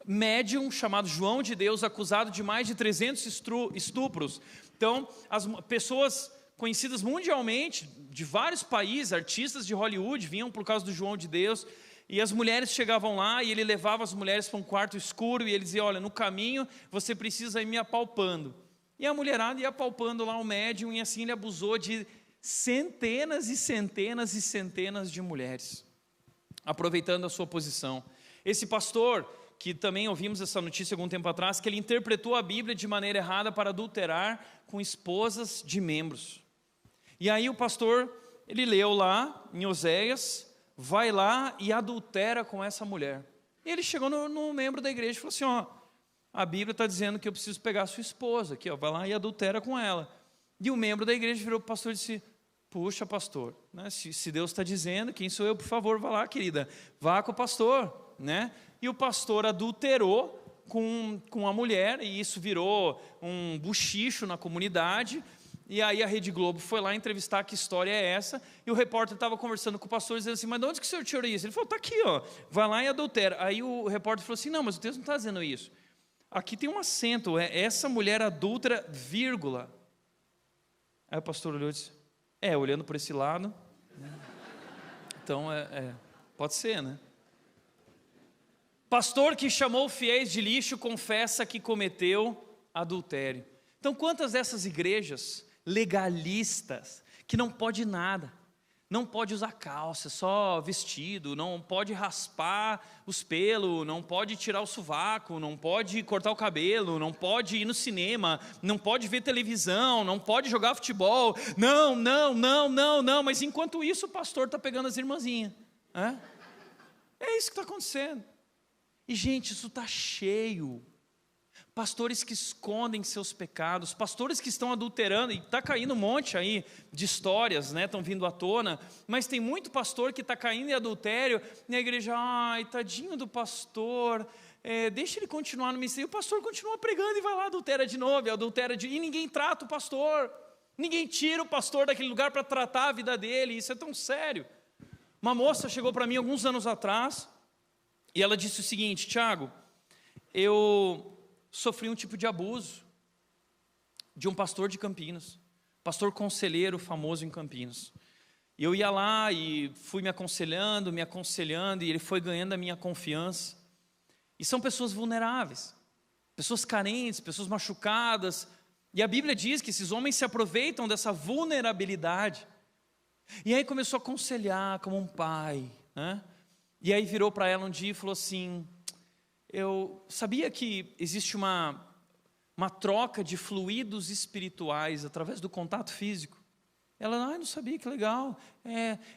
médium chamado João de Deus, acusado de mais de 300 estupros. Então, as pessoas conhecidas mundialmente, de vários países, artistas de Hollywood, vinham por causa do João de Deus, e as mulheres chegavam lá, e ele levava as mulheres para um quarto escuro, e ele dizia: olha, no caminho você precisa ir me apalpando. E a mulherada ia apalpando lá o médium, e assim ele abusou de centenas e centenas e centenas de mulheres, aproveitando a sua posição. Esse pastor, que também ouvimos essa notícia algum tempo atrás, que ele interpretou a Bíblia de maneira errada para adulterar com esposas de membros. E aí o pastor, ele leu lá em Oséias, vai lá e adultera com essa mulher. E ele chegou no membro da igreja e falou assim: a Bíblia está dizendo que eu preciso pegar a sua esposa aqui, vai lá e adultera com ela. E o membro da igreja virou para o pastor e disse: puxa, pastor, né, se Deus está dizendo, quem sou eu? Por favor, vá lá, querida, vá com o pastor, né? E o pastor adulterou com a mulher, e isso virou um buchicho na comunidade. E aí a Rede Globo foi lá entrevistar: que história é essa? E o repórter estava conversando com o pastor, dizendo assim: mas de onde que o senhor tirou isso? Ele falou: está aqui, vai lá e adultera. Aí o repórter falou assim: não, mas o texto não está dizendo isso. Aqui tem um acento, essa mulher adúltera, vírgula. Aí o pastor olhou e disse: olhando por esse lado, então pode ser, né? Pastor que chamou fiéis de lixo confessa que cometeu adultério. Então, quantas dessas igrejas legalistas, que não pode nada, não pode usar calça, só vestido, não pode raspar os pelos, não pode tirar o sovaco, não pode cortar o cabelo, não pode ir no cinema, não pode ver televisão, não pode jogar futebol, não, mas enquanto isso o pastor está pegando as irmãzinhas. É isso que está acontecendo. E gente, isso está cheio. Pastores que escondem seus pecados, pastores que estão adulterando, e está caindo um monte aí de histórias, né? Estão vindo à tona, mas tem muito pastor que está caindo em adultério, e a igreja: ai, tadinho do pastor, deixa ele continuar no ministério. E o pastor continua pregando e vai lá, adultera de novo, e ninguém trata o pastor, ninguém tira o pastor daquele lugar para tratar a vida dele. Isso é tão sério. Uma moça chegou para mim alguns anos atrás, e ela disse o seguinte: Tiago, eu sofri um tipo de abuso de um pastor de Campinas, pastor conselheiro famoso em Campinas. E eu ia lá e fui me aconselhando, e ele foi ganhando a minha confiança. E são pessoas vulneráveis, pessoas carentes, pessoas machucadas. E a Bíblia diz que esses homens se aproveitam dessa vulnerabilidade. E aí começou a aconselhar como um pai, né? E aí virou para ela um dia e falou assim: eu sabia que existe uma troca de fluidos espirituais através do contato físico. Ela: não sabia, que legal.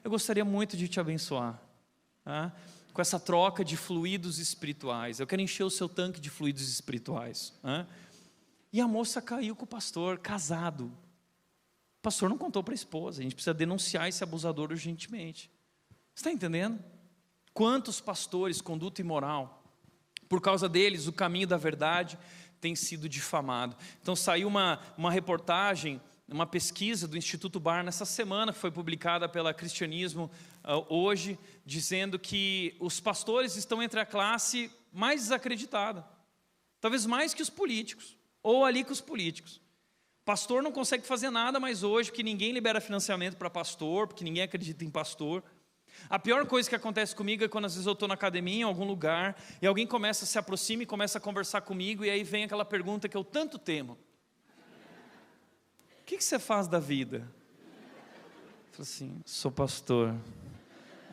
Eu gostaria muito de te abençoar, tá? Com essa troca de fluidos espirituais. Eu quero encher o seu tanque de fluidos espirituais, tá? E a moça caiu com o pastor, casado. O pastor não contou para a esposa. A gente precisa denunciar esse abusador urgentemente. Você está entendendo? Quantos pastores, conduta imoral, por causa deles o caminho da verdade tem sido difamado. Então saiu uma reportagem, uma pesquisa do Instituto Barna nessa semana, que foi publicada pela Cristianismo Hoje, dizendo que os pastores estão entre a classe mais desacreditada, talvez mais que os políticos, ou ali que os políticos. Pastor não consegue fazer nada mais hoje, porque ninguém libera financiamento para pastor, porque ninguém acredita em pastor. A pior coisa que acontece comigo é quando às vezes eu estou na academia, em algum lugar, e alguém se aproxima e começa a conversar comigo, e aí vem aquela pergunta que eu tanto temo: o que você faz da vida? Eu falo assim: sou pastor.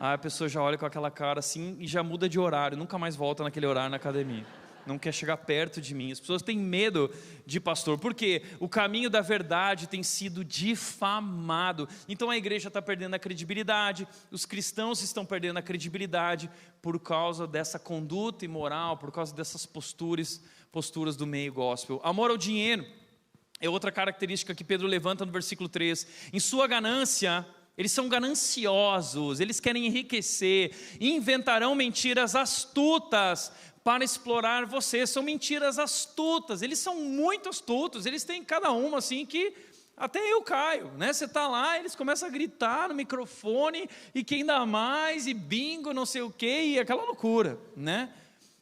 Aí a pessoa já olha com aquela cara assim e já muda de horário, nunca mais volta naquele horário na academia. Não quer chegar perto de mim. As pessoas têm medo de pastor, porque o caminho da verdade tem sido difamado. Então a igreja está perdendo a credibilidade, os cristãos estão perdendo a credibilidade por causa dessa conduta imoral, por causa dessas posturas do meio gospel. Amor ao dinheiro é outra característica que Pedro levanta no versículo 3. Em sua ganância, eles são gananciosos, eles querem enriquecer, inventarão mentiras astutas para explorar você. São mentiras astutas, eles são muito astutos, eles têm cada uma assim que até eu caio, né? Você está lá, eles começam a gritar no microfone, e quem dá mais, e bingo, não sei o quê, e aquela loucura, né?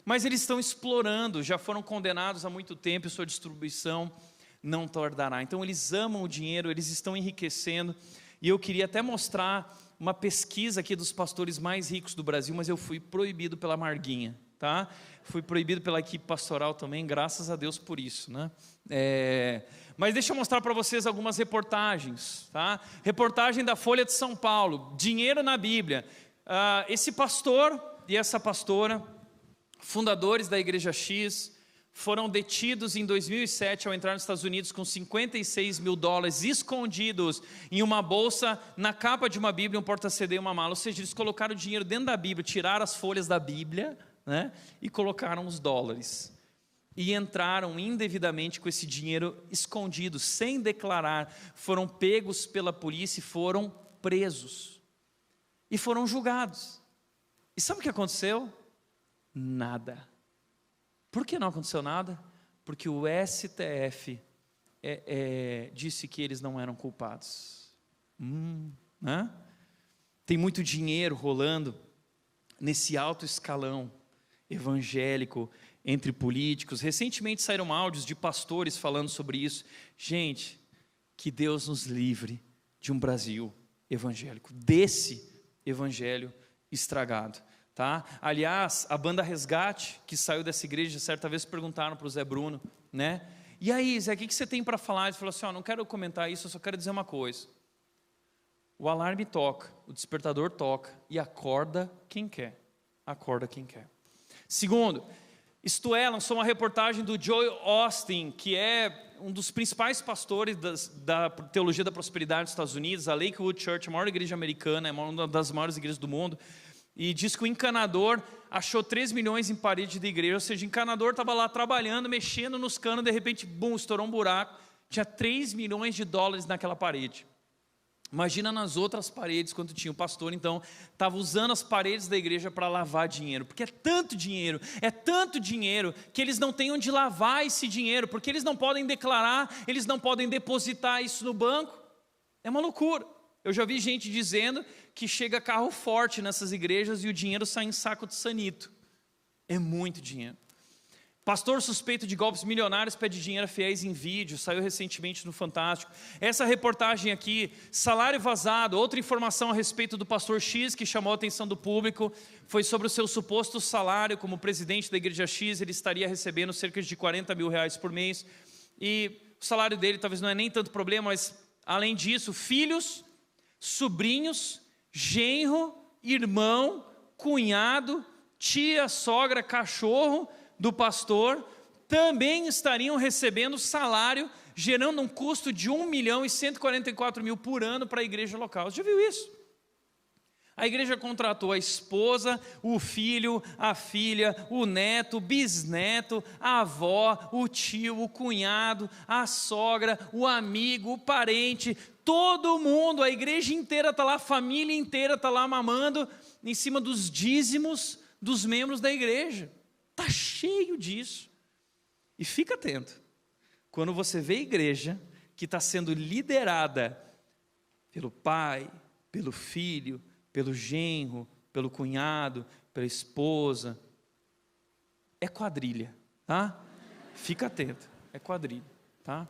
Mas eles estão explorando, já foram condenados há muito tempo, e sua distribuição não tardará. Então eles amam o dinheiro, eles estão enriquecendo. E eu queria até mostrar uma pesquisa aqui dos pastores mais ricos do Brasil, mas eu fui proibido pela Marguinha, tá? Fui proibido pela equipe pastoral também, graças a Deus por isso, né? Mas deixa eu mostrar para vocês algumas reportagens, tá? Reportagem da Folha de São Paulo, dinheiro na Bíblia. Esse pastor e essa pastora, fundadores da Igreja X, foram detidos em 2007 ao entrar nos Estados Unidos com $56 mil escondidos em uma bolsa, na capa de uma Bíblia, um porta-CD e uma mala. Ou seja, eles colocaram o dinheiro dentro da Bíblia, tiraram as folhas da Bíblia, né, e colocaram os dólares. E entraram indevidamente com esse dinheiro escondido, sem declarar. Foram pegos pela polícia e foram presos. E foram julgados. E sabe o que aconteceu? Nada. Por que não aconteceu nada? Porque o STF disse que eles não eram culpados. Né? Tem muito dinheiro rolando nesse alto escalão evangélico entre políticos. Recentemente saíram áudios de pastores falando sobre isso. Gente, que Deus nos livre de um Brasil evangélico, desse evangelho estragado. Tá? Aliás, a banda Resgate, que saiu dessa igreja, certa vez perguntaram para o Zé Bruno, né? E aí, Zé, o que você tem para falar? Ele falou assim: não quero comentar isso, eu só quero dizer uma coisa. O alarme toca, o despertador toca, e acorda quem quer. Acorda quem quer. Segundo, Isto É lançou uma reportagem do Joel Austin, que é um dos principais pastores da teologia da prosperidade dos Estados Unidos, a Lakewood Church, a maior igreja americana, é uma das maiores igrejas do mundo. E diz que o encanador achou 3 milhões em parede da igreja. Ou seja, o encanador estava lá trabalhando, mexendo nos canos, de repente, bum, estourou um buraco. Tinha 3 milhões de dólares naquela parede. Imagina nas outras paredes quanto tinha. O pastor, então, estava usando as paredes da igreja para lavar dinheiro. Porque é tanto dinheiro, que eles não têm onde lavar esse dinheiro. Porque eles não podem declarar, eles não podem depositar isso no banco. É uma loucura. Eu já vi gente dizendo que chega carro forte nessas igrejas e o dinheiro sai em saco de sanito. É muito dinheiro. Pastor suspeito de golpes milionários pede dinheiro a fiéis em vídeo, saiu recentemente no Fantástico. Essa reportagem aqui, salário vazado, outra informação a respeito do pastor X que chamou a atenção do público, foi sobre o seu suposto salário como presidente da igreja X. Ele estaria recebendo cerca de R$40 mil por mês, e o salário dele talvez não é nem tanto problema, mas além disso, filhos, sobrinhos, genro, irmão, cunhado, tia, sogra, cachorro do pastor também estariam recebendo salário, gerando um custo de R$1.144.000 por ano para a igreja local. Você já viu isso? A igreja contratou a esposa, o filho, a filha, o neto, o bisneto, a avó, o tio, o cunhado, a sogra, o amigo, o parente, todo mundo, a igreja inteira está lá, a família inteira está lá mamando em cima dos dízimos dos membros da igreja. Está cheio disso. E fica atento, quando você vê a igreja que está sendo liderada pelo pai, pelo filho, pelo genro, pelo cunhado, pela esposa, é quadrilha, tá? Fica atento, é quadrilha, tá?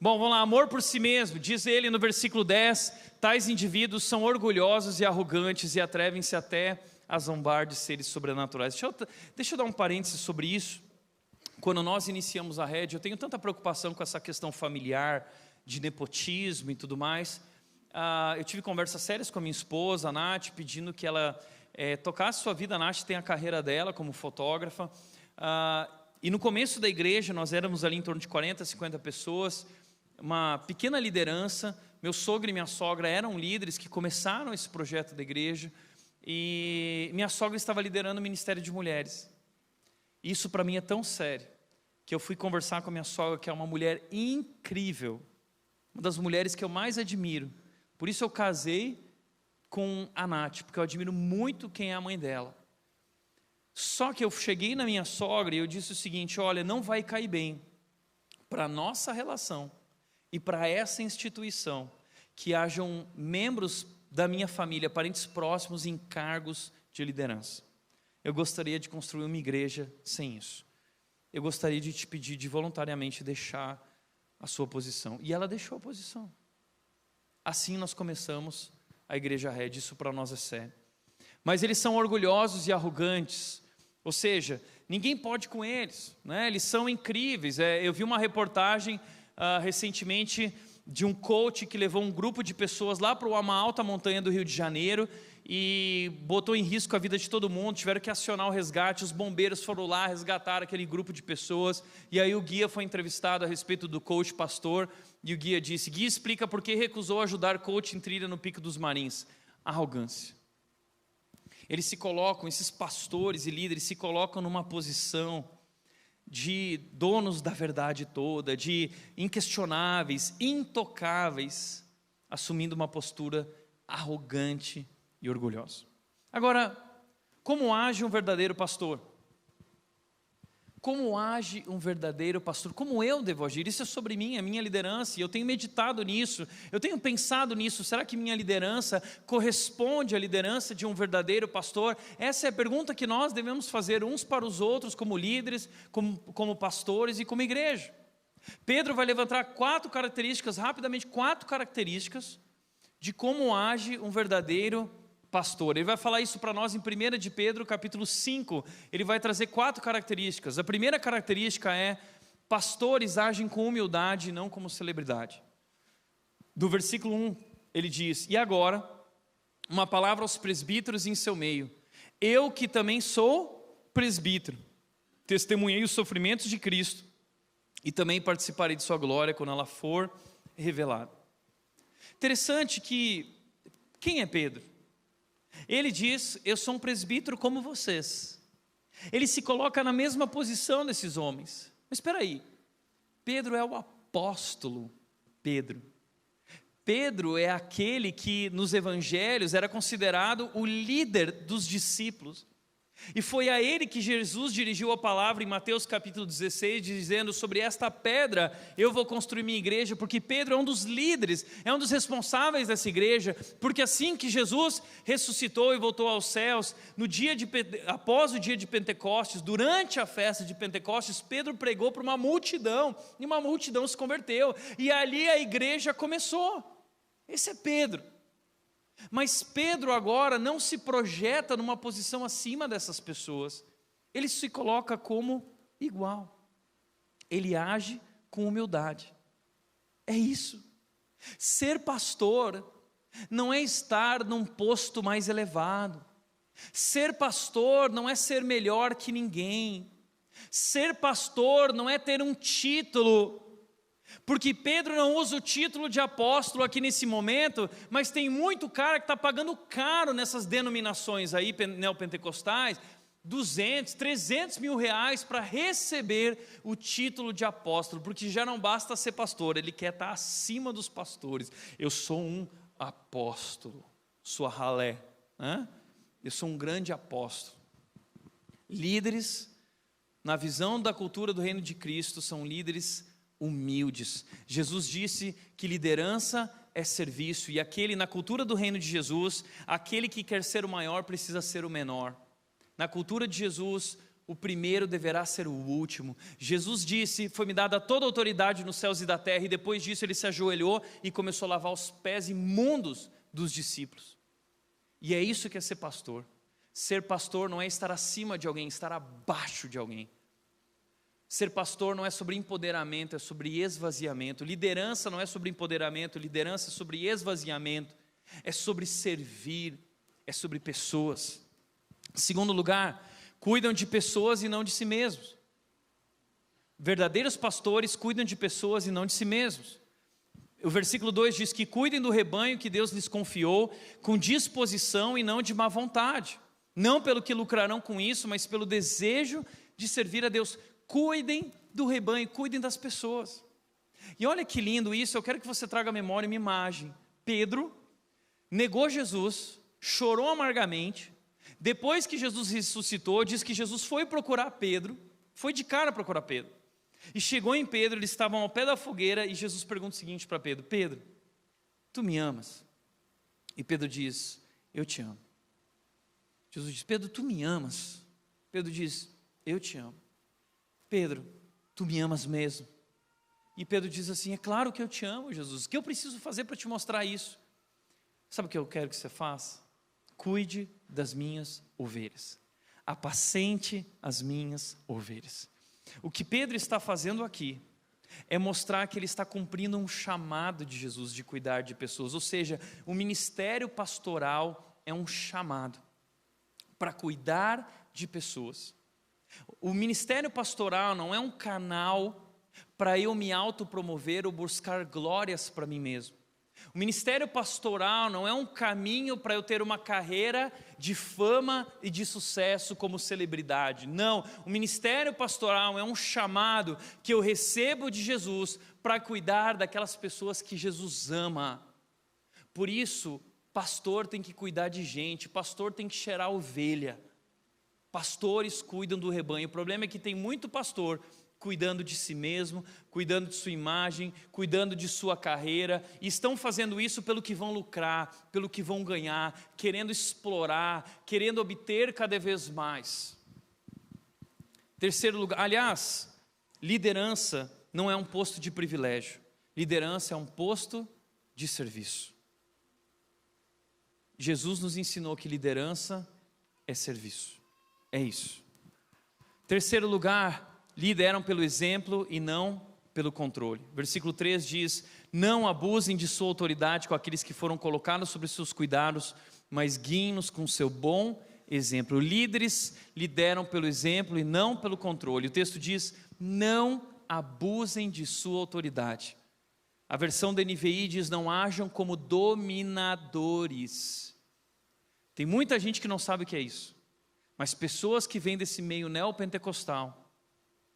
Bom, vamos lá, amor por si mesmo, diz ele no versículo 10, tais indivíduos são orgulhosos e arrogantes e atrevem-se até a zombar de seres sobrenaturais. Deixa eu dar um parênteses sobre isso. Quando nós iniciamos a Red, eu tenho tanta preocupação com essa questão familiar, de nepotismo e tudo mais. Eu tive conversas sérias com a minha esposa, a Nath, pedindo que ela tocasse sua vida. A Nath tem a carreira dela como fotógrafa. E no começo da igreja, nós éramos ali em torno de 40, 50 pessoas, uma pequena liderança. Meu sogro e minha sogra eram líderes que começaram esse projeto da igreja. E minha sogra estava liderando o Ministério de Mulheres. Isso para mim é tão sério, que eu fui conversar com a minha sogra, que é uma mulher incrível, uma das mulheres que eu mais admiro. Por isso eu casei com a Nath, porque eu admiro muito quem é a mãe dela. Só que eu cheguei na minha sogra e eu disse o seguinte: olha, não vai cair bem para a nossa relação e para essa instituição que hajam membros da minha família, parentes próximos em cargos de liderança. Eu gostaria de construir uma igreja sem isso. Eu gostaria de te pedir de voluntariamente deixar a sua posição. E ela deixou a posição. Assim nós começamos a Igreja Red, isso para nós é sério. Mas eles são orgulhosos e arrogantes, ou seja, ninguém pode com eles, né? Eles são incríveis. Eu vi uma reportagem recentemente de um coach que levou um grupo de pessoas lá para uma alta montanha do Rio de Janeiro e botou em risco a vida de todo mundo, tiveram que acionar o resgate, os bombeiros foram lá resgatar aquele grupo de pessoas, e aí o guia foi entrevistado a respeito do coach pastor, e o guia disse: guia explica por que recusou ajudar coach em trilha no Pico dos Marins. Arrogância. Eles se colocam, esses pastores e líderes se colocam numa posição de donos da verdade toda, de inquestionáveis, intocáveis, assumindo uma postura arrogante e orgulhoso. Agora, como age um verdadeiro pastor? Como age um verdadeiro pastor? Como eu devo agir? Isso é sobre mim, a minha liderança, e eu tenho meditado nisso, eu tenho pensado nisso. Será que minha liderança corresponde à liderança de um verdadeiro pastor? Essa é a pergunta que nós devemos fazer uns para os outros, como líderes, como pastores e como igreja. Pedro vai levantar rapidamente quatro características de como age um verdadeiro pastor. Ele vai falar isso para nós em 1 de Pedro, capítulo 5. Ele vai trazer 4 características. A primeira característica é: pastores agem com humildade e não como celebridade. Do versículo 1, ele diz: e agora, uma palavra aos presbíteros em seu meio. Eu que também sou presbítero, testemunhei os sofrimentos de Cristo e também participarei de sua glória quando ela for revelada. Interessante que, quem é Pedro? Ele diz: eu sou um presbítero como vocês. Ele se coloca na mesma posição desses homens. Mas espera aí, Pedro é o apóstolo Pedro. Pedro é aquele que nos evangelhos era considerado o líder dos discípulos. E foi a ele que Jesus dirigiu a palavra em Mateus capítulo 16, dizendo: sobre esta pedra eu vou construir minha igreja, porque Pedro é um dos líderes, é um dos responsáveis dessa igreja, porque assim que Jesus ressuscitou e voltou aos céus, após o dia de Pentecostes, durante a festa de Pentecostes, Pedro pregou para uma multidão, e uma multidão se converteu, e ali a igreja começou. Esse é Pedro. Mas Pedro agora não se projeta numa posição acima dessas pessoas. Ele se coloca como igual. Ele age com humildade. É isso. Ser pastor não é estar num posto mais elevado. Ser pastor não é ser melhor que ninguém. Ser pastor não é ter um título. Porque Pedro não usa o título de apóstolo aqui nesse momento, mas tem muito cara que está pagando caro nessas denominações aí neopentecostais, 200, 300 mil reais para receber o título de apóstolo, porque já não basta ser pastor, ele quer estar acima dos pastores. Eu sou um apóstolo, sou a ralé, eu sou um grande apóstolo. Líderes na visão da cultura do reino de Cristo, são líderes humildes. Jesus disse que liderança é serviço, e aquele, na cultura do reino de Jesus, aquele que quer ser o maior precisa ser o menor. Na cultura de Jesus, o primeiro deverá ser o último. Jesus disse: foi-me dada toda a autoridade nos céus e da terra, e depois disso ele se ajoelhou e começou a lavar os pés imundos dos discípulos. E é isso que é ser pastor. Ser pastor não é estar acima de alguém, estar abaixo de alguém. Ser pastor não é sobre empoderamento, é sobre esvaziamento. Liderança não é sobre empoderamento, liderança é sobre esvaziamento. É sobre servir, é sobre pessoas. Em segundo lugar, cuidam de pessoas e não de si mesmos. Verdadeiros pastores cuidam de pessoas e não de si mesmos. O versículo 2 diz que cuidem do rebanho que Deus lhes confiou, com disposição e não de má vontade. Não pelo que lucrarão com isso, mas pelo desejo de servir a Deus. Cuidem do rebanho, cuidem das pessoas. E olha que lindo isso, eu quero que você traga à memória uma imagem. Pedro negou Jesus, chorou amargamente. Depois que Jesus ressuscitou, diz que Jesus foi procurar Pedro, foi de cara procurar Pedro. E chegou em Pedro, eles estavam ao pé da fogueira, e Jesus pergunta o seguinte para Pedro: Pedro, tu me amas? E Pedro diz: eu te amo. Jesus diz: Pedro, tu me amas? Pedro diz: eu te amo. Pedro, tu me amas mesmo? E Pedro diz assim: é claro que eu te amo, Jesus. O que eu preciso fazer para te mostrar isso? Sabe o que eu quero que você faça? Cuide das minhas ovelhas. Apacente as minhas ovelhas. O que Pedro está fazendo aqui é mostrar que ele está cumprindo um chamado de Jesus de cuidar de pessoas. Ou seja, o ministério pastoral é um chamado para cuidar de pessoas. O ministério pastoral não é um canal para eu me autopromover ou buscar glórias para mim mesmo. O ministério pastoral não é um caminho para eu ter uma carreira de fama e de sucesso como celebridade. Não, o ministério pastoral é um chamado que eu recebo de Jesus para cuidar daquelas pessoas que Jesus ama. Por isso, pastor tem que cuidar de gente, pastor tem que cheirar ovelha. Pastores cuidam do rebanho. O problema é que tem muito pastor cuidando de si mesmo, cuidando de sua imagem, cuidando de sua carreira, e estão fazendo isso pelo que vão lucrar, pelo que vão ganhar, querendo explorar, querendo obter cada vez mais. Terceiro lugar, aliás, liderança não é um posto de privilégio, liderança é um posto de serviço. Jesus nos ensinou que liderança é serviço, é isso. Terceiro lugar, lideram pelo exemplo e não pelo controle. Versículo 3 diz: não abusem de sua autoridade com aqueles que foram colocados sobre seus cuidados, mas guiem-nos com seu bom exemplo. Líderes lideram pelo exemplo e não pelo controle. O texto diz: não abusem de sua autoridade. A versão da NVI diz: não ajam como dominadores. Tem muita gente que não sabe o que é isso, mas pessoas que vêm desse meio neopentecostal,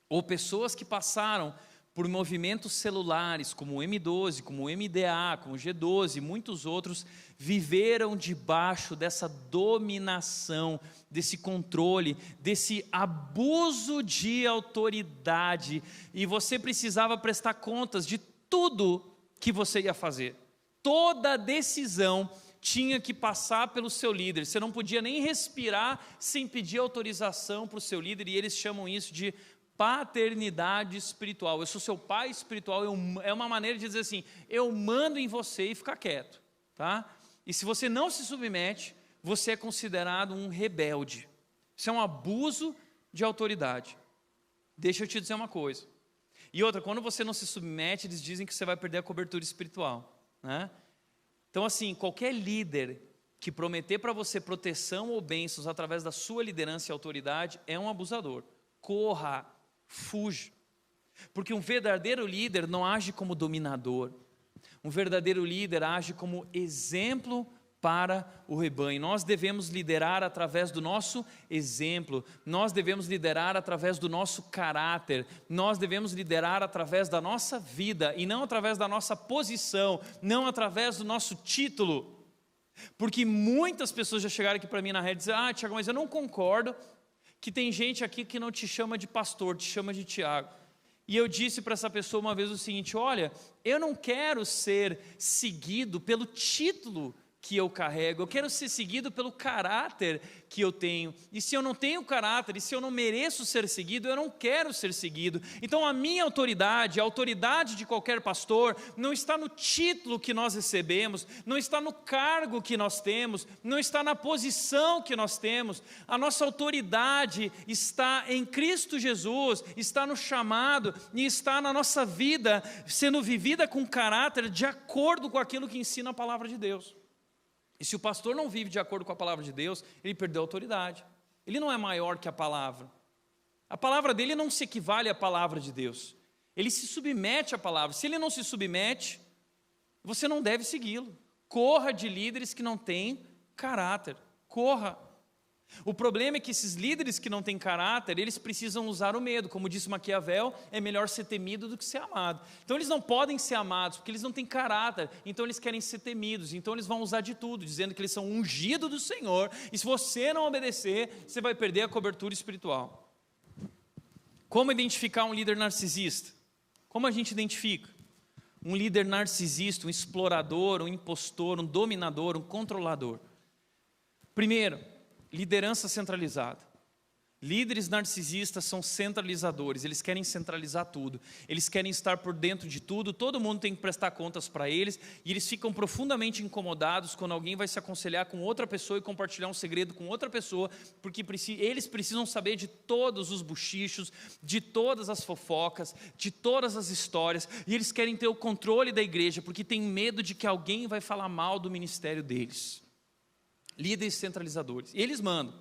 ou pessoas que passaram por movimentos celulares, como o M12, como o MDA, como o G12 e muitos outros, viveram debaixo dessa dominação, desse controle, desse abuso de autoridade, e você precisava prestar contas de tudo que você ia fazer. Toda decisão tinha que passar pelo seu líder, você não podia nem respirar sem pedir autorização para o seu líder, e eles chamam isso de paternidade espiritual. Eu sou seu pai espiritual, é uma maneira de dizer assim: eu mando em você e ficar quieto, tá? E se você não se submete, você é considerado um rebelde. Isso é um abuso de autoridade. Deixa eu te dizer uma coisa. E outra, quando você não se submete, eles dizem que você vai perder a cobertura espiritual, né? Então assim, qualquer líder que prometer para você proteção ou bênçãos através da sua liderança e autoridade é um abusador. Corra, fuja, porque um verdadeiro líder não age como dominador, um verdadeiro líder age como exemplo para o rebanho. Nós devemos liderar através do nosso exemplo, nós devemos liderar através do nosso caráter, nós devemos liderar através da nossa vida e não através da nossa posição, não através do nosso título, porque muitas pessoas já chegaram aqui para mim na rede e dizer: Tiago, mas eu não concordo que tem gente aqui que não te chama de pastor, te chama de Tiago. E eu disse para essa pessoa uma vez o seguinte: olha, eu não quero ser seguido pelo título que eu carrego, eu quero ser seguido pelo caráter que eu tenho. E se eu não tenho caráter, e se eu não mereço ser seguido, eu não quero ser seguido. Então a minha autoridade, a autoridade de qualquer pastor, não está no título que nós recebemos, não está no cargo que nós temos, não está na posição que nós temos. A nossa autoridade está em Cristo Jesus, está no chamado e está na nossa vida, sendo vivida com caráter de acordo com aquilo que ensina a palavra de Deus. E se o pastor não vive de acordo com a palavra de Deus, ele perdeu a autoridade. Ele não é maior que a palavra. A palavra dele não se equivale à palavra de Deus. Ele se submete à palavra. Se ele não se submete, você não deve segui-lo. Corra de líderes que não têm caráter. Corra. O problema é que esses líderes que não têm caráter, eles precisam usar o medo. Como disse Maquiavel, é melhor ser temido do que ser amado. Então eles não podem ser amados, porque eles não têm caráter. Então eles querem ser temidos. Então eles vão usar de tudo, dizendo que eles são ungidos do Senhor. E se você não obedecer, você vai perder a cobertura espiritual. Como identificar um líder narcisista? Como a gente identifica? Um líder narcisista, um explorador, um impostor, um dominador, um controlador. Primeiro, liderança centralizada. Líderes narcisistas são centralizadores, eles querem centralizar tudo, eles querem estar por dentro de tudo, todo mundo tem que prestar contas para eles, e eles ficam profundamente incomodados quando alguém vai se aconselhar com outra pessoa e compartilhar um segredo com outra pessoa, porque eles precisam saber de todos os bochichos, de todas as fofocas, de todas as histórias, e eles querem ter o controle da igreja, porque tem medo de que alguém vai falar mal do ministério deles. Líderes centralizadores, e eles mandam.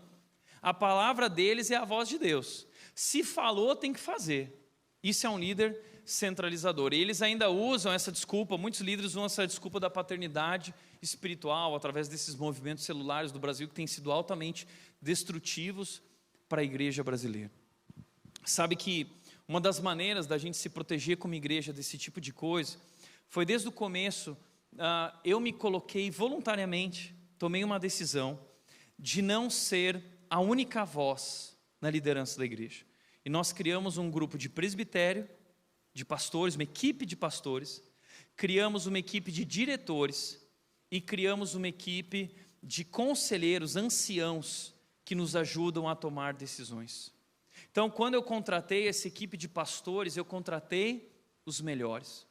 A palavra deles é a voz de Deus. Se falou, tem que fazer. Isso é um líder centralizador. E eles ainda usam essa desculpa, muitos líderes usam essa desculpa da paternidade espiritual, através desses movimentos celulares do Brasil, que têm sido altamente destrutivos para a igreja brasileira. Sabe que uma das maneiras da gente se proteger como igreja desse tipo de coisa, foi desde o começo, eu me coloquei voluntariamente, tomei uma decisão de não ser a única voz na liderança da igreja. E nós criamos um grupo de presbitério, de pastores, uma equipe de pastores, criamos uma equipe de diretores e criamos uma equipe de conselheiros, anciãos, que nos ajudam a tomar decisões. Então, quando eu contratei essa equipe de pastores, eu contratei os melhores,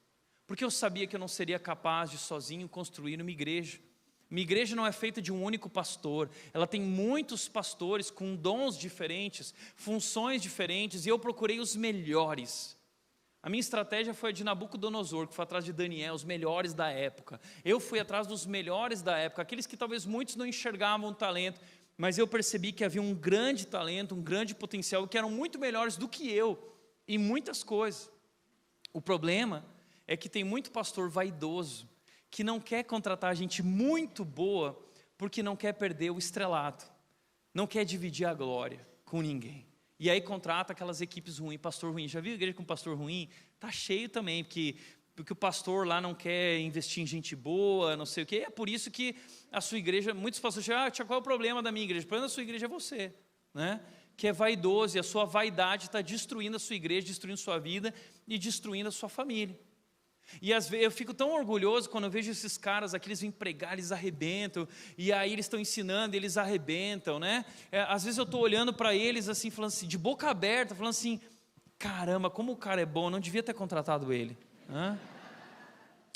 porque eu sabia que eu não seria capaz de sozinho construir uma igreja. Minha igreja não é feita de um único pastor, ela tem muitos pastores com dons diferentes, funções diferentes, e eu procurei os melhores. A minha estratégia foi a de Nabucodonosor, que foi atrás de Daniel, os melhores da época. Eu fui atrás dos melhores da época, aqueles que talvez muitos não enxergavam o talento, mas eu percebi que havia um grande talento, um grande potencial, que eram muito melhores do que eu, em muitas coisas. O problema é que tem muito pastor vaidoso, que não quer contratar gente muito boa, porque não quer perder o estrelado, não quer dividir a glória com ninguém. E aí contrata aquelas equipes ruins, pastor ruim. Já viu igreja com pastor ruim? Está cheio também, porque o pastor lá não quer investir em gente boa, não sei o quê. É por isso que a sua igreja, muitos pastores dizem, qual é o problema da minha igreja? O problema da sua igreja é você, né? Que é vaidoso, e a sua vaidade está destruindo a sua igreja, destruindo a sua vida e destruindo a sua família. E às vezes eu fico tão orgulhoso quando eu vejo esses caras aqui, eles vêm pregar, eles arrebentam, e aí eles estão ensinando, eles arrebentam, né? Às vezes eu estou olhando para eles assim, falando assim, de boca aberta, falando assim, caramba, como o cara é bom, eu não devia ter contratado ele.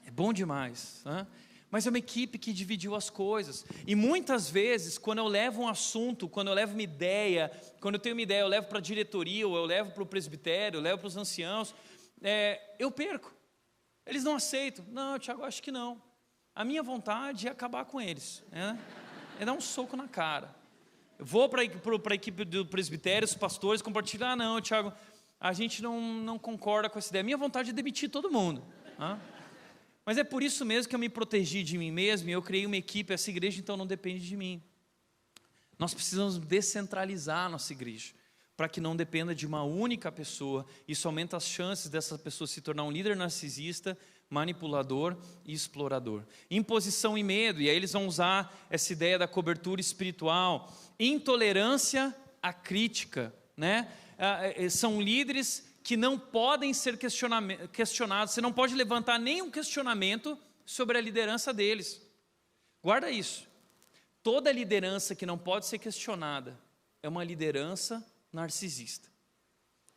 É bom demais. Mas é uma equipe que dividiu as coisas, e muitas vezes, quando eu levo um assunto, quando eu levo uma ideia, quando eu tenho uma ideia, eu levo para a diretoria, ou eu levo para o presbitério, eu levo para os anciãos, eu perco. Eles não aceitam. Não, Tiago, acho que não. A minha vontade é acabar com eles, é dar um soco na cara. Eu vou para a equipe do presbitério, os pastores compartilhar, não, Tiago, a gente não concorda com essa ideia. A minha vontade é demitir todo mundo. Mas é por isso mesmo que eu me protegi de mim mesmo, e eu criei uma equipe, essa igreja então não depende de mim. Nós precisamos descentralizar a nossa igreja, para que não dependa de uma única pessoa. Isso aumenta as chances dessa pessoa se tornar um líder narcisista, manipulador e explorador. Imposição e medo, e aí eles vão usar essa ideia da cobertura espiritual. Intolerância a crítica, né? São líderes que não podem ser questionados, você não pode levantar nenhum questionamento sobre a liderança deles. Guarda isso. Toda liderança que não pode ser questionada é uma liderança narcisista.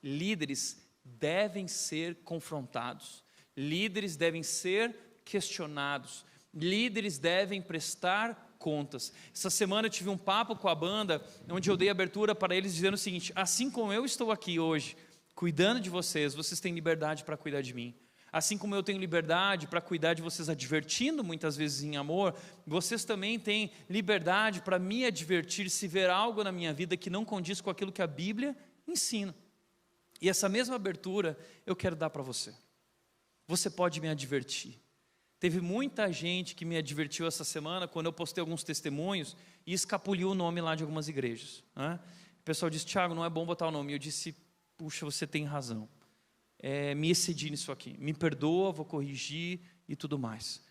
Líderes devem ser confrontados, líderes devem ser questionados, líderes devem prestar contas. Essa semana eu tive um papo com a banda, onde eu dei abertura para eles dizendo o seguinte: assim como eu estou aqui hoje, cuidando de vocês, vocês têm liberdade para cuidar de mim. Assim como eu tenho liberdade para cuidar de vocês, advertindo muitas vezes em amor, vocês também têm liberdade para me advertir se ver algo na minha vida que não condiz com aquilo que a Bíblia ensina. E essa mesma abertura eu quero dar para você. Você pode me advertir. Teve muita gente que me advertiu essa semana quando eu postei alguns testemunhos e escapuliu o nome lá de algumas igrejas, né? O pessoal disse: Tiago, não é bom botar o nome. Eu disse: puxa, você tem razão. Me excedi nisso aqui, me perdoa, vou corrigir e tudo mais.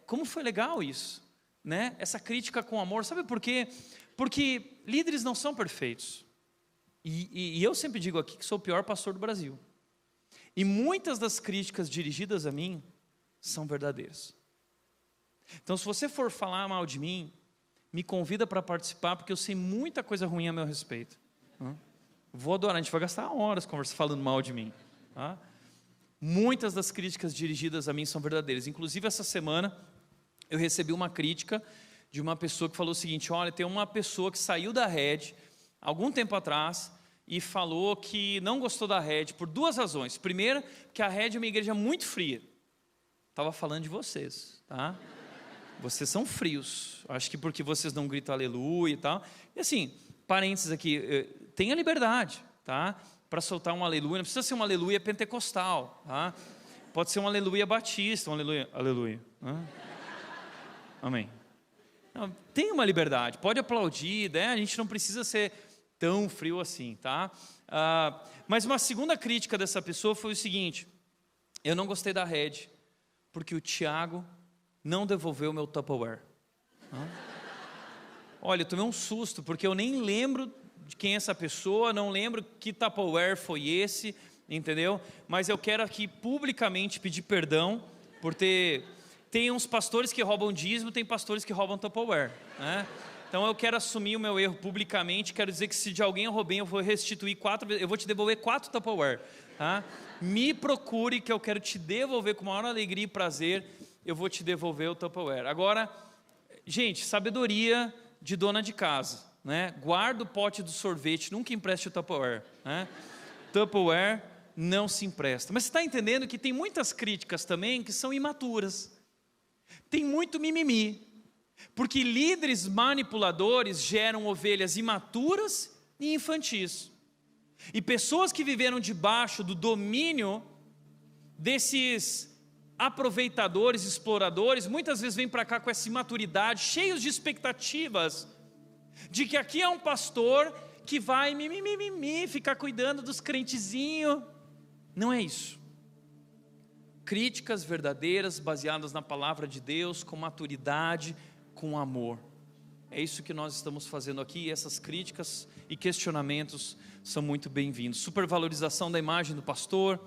Como foi legal isso, né? Essa crítica com amor, sabe por quê? Porque líderes não são perfeitos, e eu sempre digo aqui que sou o pior pastor do Brasil, e muitas das críticas dirigidas a mim são verdadeiras. Então, se você for falar mal de mim, me convida para participar, porque eu sei muita coisa ruim a meu respeito. Vou adorar, a gente vai gastar horas falando mal de mim. Muitas das críticas dirigidas a mim são verdadeiras. Inclusive, essa semana eu recebi uma crítica de uma pessoa que falou o seguinte: olha, tem uma pessoa que saiu da Red algum tempo atrás e falou que não gostou da Red por duas razões. Primeiro, que a Red é uma igreja muito fria. Estava falando de vocês, tá? Vocês são frios. Acho que porque vocês não gritam aleluia e tal. E assim, parênteses aqui, tenha liberdade, tá? Para soltar um aleluia, não precisa ser um aleluia pentecostal, tá? Pode ser um aleluia batista, um aleluia. Amém. Não, tem uma liberdade, pode aplaudir, né? A gente não precisa ser tão frio assim, tá? Mas uma segunda crítica dessa pessoa foi o seguinte: eu não gostei da Red, porque o Tiago não devolveu o meu Tupperware. Olha, eu tomei um susto, porque eu nem lembro de quem é essa pessoa, não lembro que Tupperware foi esse, entendeu? Mas eu quero aqui publicamente pedir perdão por ter... Tem uns pastores que roubam dízimo, tem pastores que roubam Tupperware, né? Então eu quero assumir o meu erro publicamente, quero dizer que se de alguém eu roubei, eu vou restituir 4 vezes, eu vou te devolver 4 Tupperware, tá? Me procure que eu quero te devolver com maior alegria e prazer, eu vou te devolver o Tupperware. Agora, gente, sabedoria de dona de casa, né? Guarda o pote do sorvete, nunca empreste o Tupperware, né? Tupperware não se empresta. Mas você está entendendo que tem muitas críticas também que são imaturas. Tem muito mimimi, porque líderes manipuladores geram ovelhas imaturas e infantis. E pessoas que viveram debaixo do domínio desses aproveitadores, exploradores, muitas vezes vêm para cá com essa imaturidade, cheios de expectativas, de que aqui é um pastor que vai ficar cuidando dos crentezinhos. Não é isso. Críticas verdadeiras, baseadas na palavra de Deus, com maturidade, com amor. É isso que nós estamos fazendo aqui, e essas críticas e questionamentos são muito bem-vindos. Supervalorização da imagem do pastor,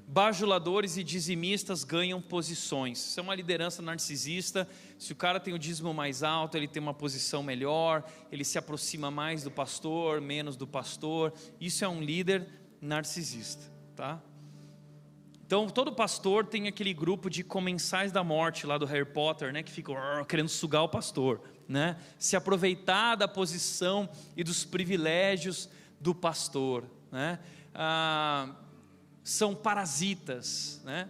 bajuladores e dizimistas ganham posições. Isso é uma liderança narcisista. Se o cara tem o dízimo mais alto, ele tem uma posição melhor, ele se aproxima mais do pastor, menos do pastor. Isso é um líder narcisista, tá? Então, todo pastor tem aquele grupo de comensais da morte lá do Harry Potter, né, que ficam querendo sugar o pastor, né? Se aproveitar da posição e dos privilégios do pastor, né? São parasitas, né?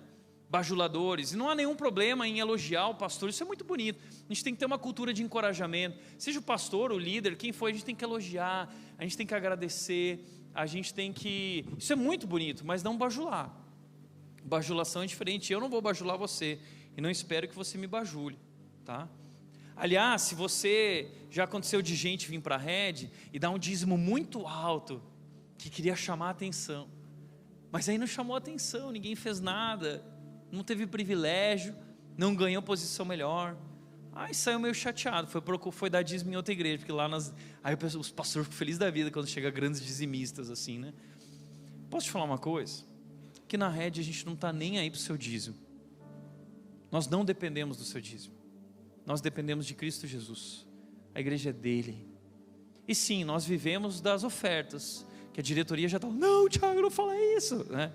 Bajuladores, e não há nenhum problema em elogiar o pastor, isso é muito bonito. A gente tem que ter uma cultura de encorajamento, seja o pastor, o líder, quem for, a gente tem que elogiar, a gente tem que agradecer, a gente tem que... Isso é muito bonito, mas não bajular. Bajulação é diferente, eu não vou bajular você, e não espero que você me bajule, tá? Aliás, se você, já aconteceu de gente vir para a Red e dar um dízimo muito alto, que queria chamar a atenção, mas aí não chamou a atenção, ninguém fez nada, não teve privilégio, não ganhou posição melhor, Aí saiu meio chateado, foi dar dízimo em outra igreja, porque lá aí os pastores ficam felizes da vida quando chega grandes dizimistas assim, né? Posso te falar uma coisa? Que na rede a gente não está nem aí para o seu dízimo. Nós não dependemos do seu dízimo. Nós dependemos de Cristo Jesus. A igreja é dele. E sim, nós vivemos das ofertas, que a diretoria já está, não, Thiago, não fala isso, né?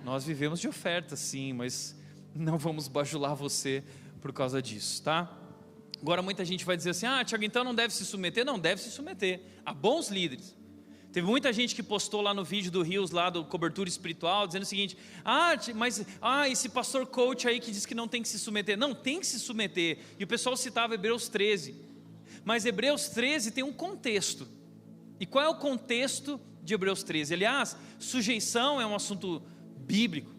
Nós vivemos de ofertas, sim, mas não vamos bajular você por causa disso, tá? Agora muita gente vai dizer assim, Thiago, então não deve se submeter. Não, deve se submeter a bons líderes. Teve muita gente que postou lá no vídeo do Rios, lá do Cobertura Espiritual, dizendo o seguinte, esse pastor coach aí que diz que não tem que se submeter. Não, tem que se submeter. E o pessoal citava Hebreus 13. Mas Hebreus 13 tem um contexto. E qual é o contexto de Hebreus 13? Aliás, sujeição é um assunto bíblico.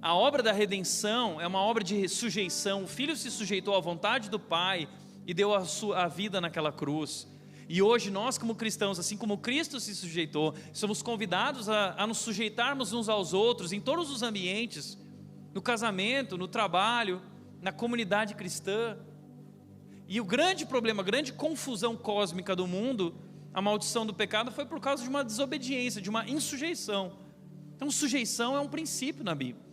A obra da redenção é uma obra de sujeição. O Filho se sujeitou à vontade do Pai e deu a vida naquela cruz. E hoje nós como cristãos, assim como Cristo se sujeitou, somos convidados a nos sujeitarmos uns aos outros em todos os ambientes, no casamento, no trabalho, na comunidade cristã. E o grande problema, a grande confusão cósmica do mundo, a maldição do pecado, foi por causa de uma desobediência, de uma insujeição. Então sujeição é um princípio na Bíblia.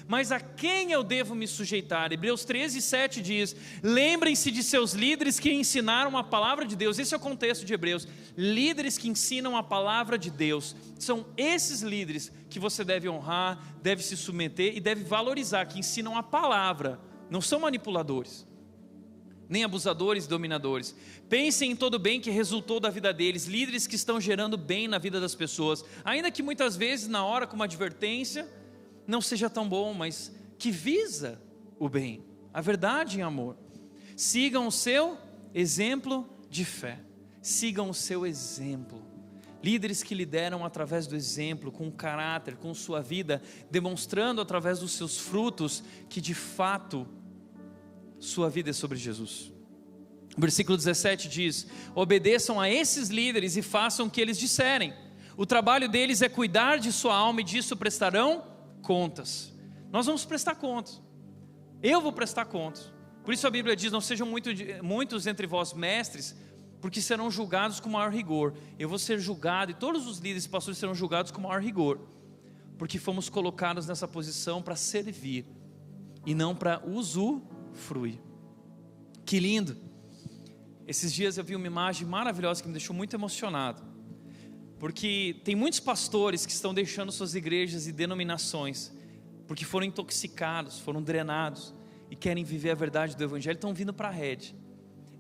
Mas a quem eu devo me sujeitar? Hebreus 13, 7 diz, lembrem-se de seus líderes que ensinaram a palavra de Deus. Esse é o contexto de Hebreus. Líderes que ensinam a palavra de Deus. São esses líderes que você deve honrar, deve se submeter e deve valorizar, que ensinam a palavra. Não são manipuladores, nem abusadores e dominadores. Pensem em todo o bem que resultou da vida deles. Líderes que estão gerando bem na vida das pessoas, ainda que muitas vezes na hora com uma advertência não seja tão bom, mas que visa o bem, a verdade em amor. Sigam o seu exemplo de fé. Sigam o seu exemplo. Líderes que lideram através do exemplo, com caráter, com sua vida, demonstrando através dos seus frutos que de fato sua vida é sobre Jesus. O versículo 17 diz, obedeçam a esses líderes e façam o que eles disserem. O trabalho deles é cuidar de sua alma e disso prestarão contas. Nós vamos prestar contas. Eu vou prestar contas. Por isso a Bíblia diz, não sejam muitos entre vós mestres, porque serão julgados com maior rigor. Eu vou ser julgado, e todos os líderes e pastores serão julgados com maior rigor, porque fomos colocados nessa posição para servir, e não para usufruir. Que lindo. Esses dias eu vi uma imagem maravilhosa que me deixou muito emocionado, porque tem muitos pastores que estão deixando suas igrejas e denominações, porque foram intoxicados, foram drenados, e querem viver a verdade do Evangelho, estão vindo para a rede,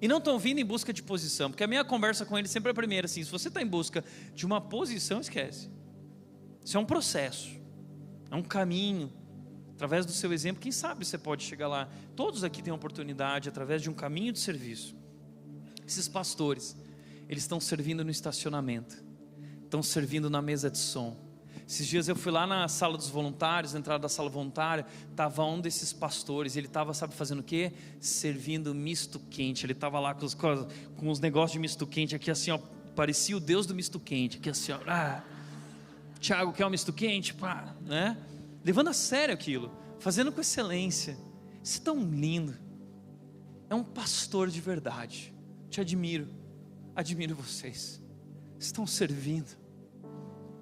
e não estão vindo em busca de posição, porque a minha conversa com eles sempre é a primeira, assim, se você está em busca de uma posição, esquece, isso é um processo, é um caminho, através do seu exemplo, quem sabe você pode chegar lá. Todos aqui têm oportunidade, através de um caminho de serviço. Esses pastores, eles estão servindo no estacionamento, estão servindo na mesa de som. Esses dias eu fui lá na sala dos voluntários, na entrada da sala voluntária, estava um desses pastores, ele estava, sabe, fazendo o quê? Servindo misto quente. Ele estava lá com os negócios de misto quente aqui assim, ó, parecia o Deus do misto quente, aqui assim, ó, Thiago, quer um misto quente? Pá, né? Levando a sério aquilo, fazendo com excelência. Isso é tão lindo. É um pastor de verdade. Te admiro vocês. Estão servindo.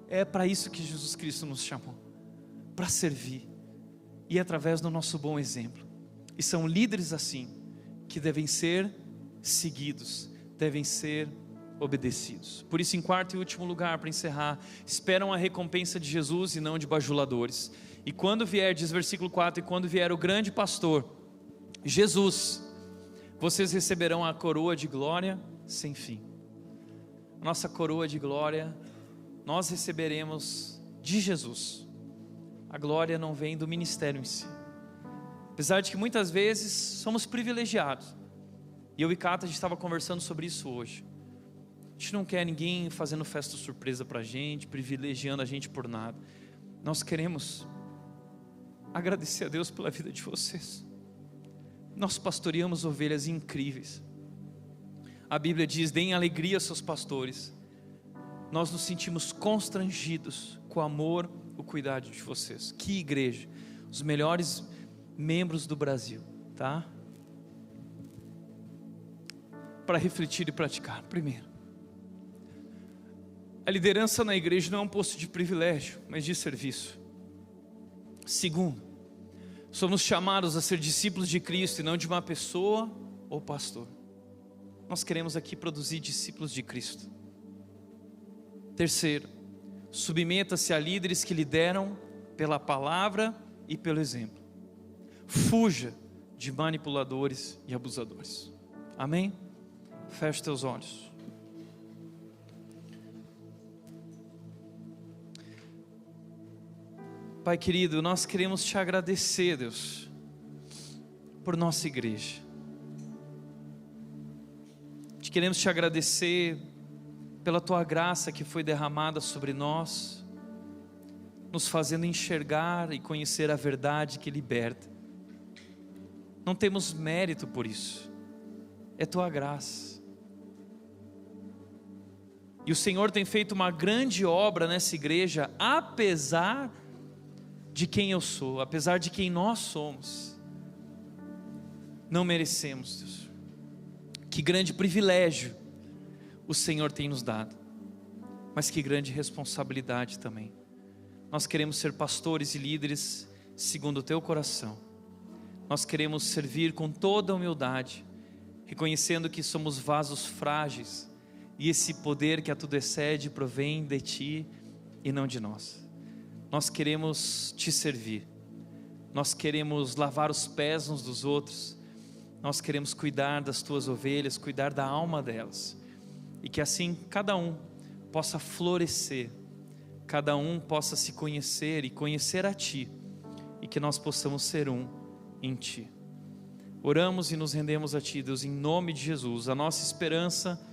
É para isso que Jesus Cristo nos chamou, para servir, e através do nosso bom exemplo. E são líderes assim que devem ser seguidos, devem ser obedecidos. Por isso, em quarto e último lugar, para encerrar, esperam a recompensa de Jesus e não de bajuladores. E quando vier, diz versículo 4, e quando vier o grande pastor, Jesus, vocês receberão a coroa de glória sem fim. A nossa coroa de glória nós receberemos de Jesus. A glória não vem do ministério em si, apesar de que muitas vezes somos privilegiados. E eu e Cata, a gente estava conversando sobre isso hoje. A gente não quer ninguém fazendo festa surpresa para a gente, privilegiando a gente por nada. Nós queremos agradecer a Deus pela vida de vocês. Nós pastoreamos ovelhas incríveis. A Bíblia diz, deem alegria aos seus pastores. Nós nos sentimos constrangidos com o amor, o cuidado de vocês. Que igreja, os melhores membros do Brasil, tá? para refletir e praticar. Primeiro, a liderança na igreja não é um posto de privilégio, mas de serviço. Segundo, somos chamados a ser discípulos de Cristo e não de uma pessoa ou pastor. Nós queremos aqui produzir discípulos de Cristo. Terceiro, submeta-se a líderes que lideram pela palavra e pelo exemplo. Fuja de manipuladores e abusadores. Amém? Feche teus olhos. Pai querido, nós queremos te agradecer, Deus, por nossa igreja. Queremos te agradecer pela tua graça que foi derramada sobre nós, nos fazendo enxergar e conhecer a verdade que liberta. Não temos mérito por isso, é tua graça. E o Senhor tem feito uma grande obra nessa igreja, apesar de quem eu sou, apesar de quem nós somos. Não merecemos, Deus. Que grande privilégio o Senhor tem nos dado, mas que grande responsabilidade também. Nós queremos ser pastores e líderes segundo o teu coração. Nós queremos servir com toda a humildade, reconhecendo que somos vasos frágeis e esse poder que a tudo excede provém de ti e não de nós. Nós queremos te servir, nós queremos lavar os pés uns dos outros, nós queremos cuidar das tuas ovelhas, cuidar da alma delas, e que assim cada um possa florescer, cada um possa se conhecer e conhecer a ti, e que nós possamos ser um em ti. Oramos e nos rendemos a ti, Deus, em nome de Jesus. A nossa esperança,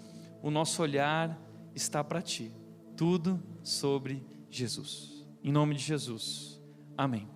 o nosso olhar está para ti, tudo sobre Jesus. Em nome de Jesus, amém.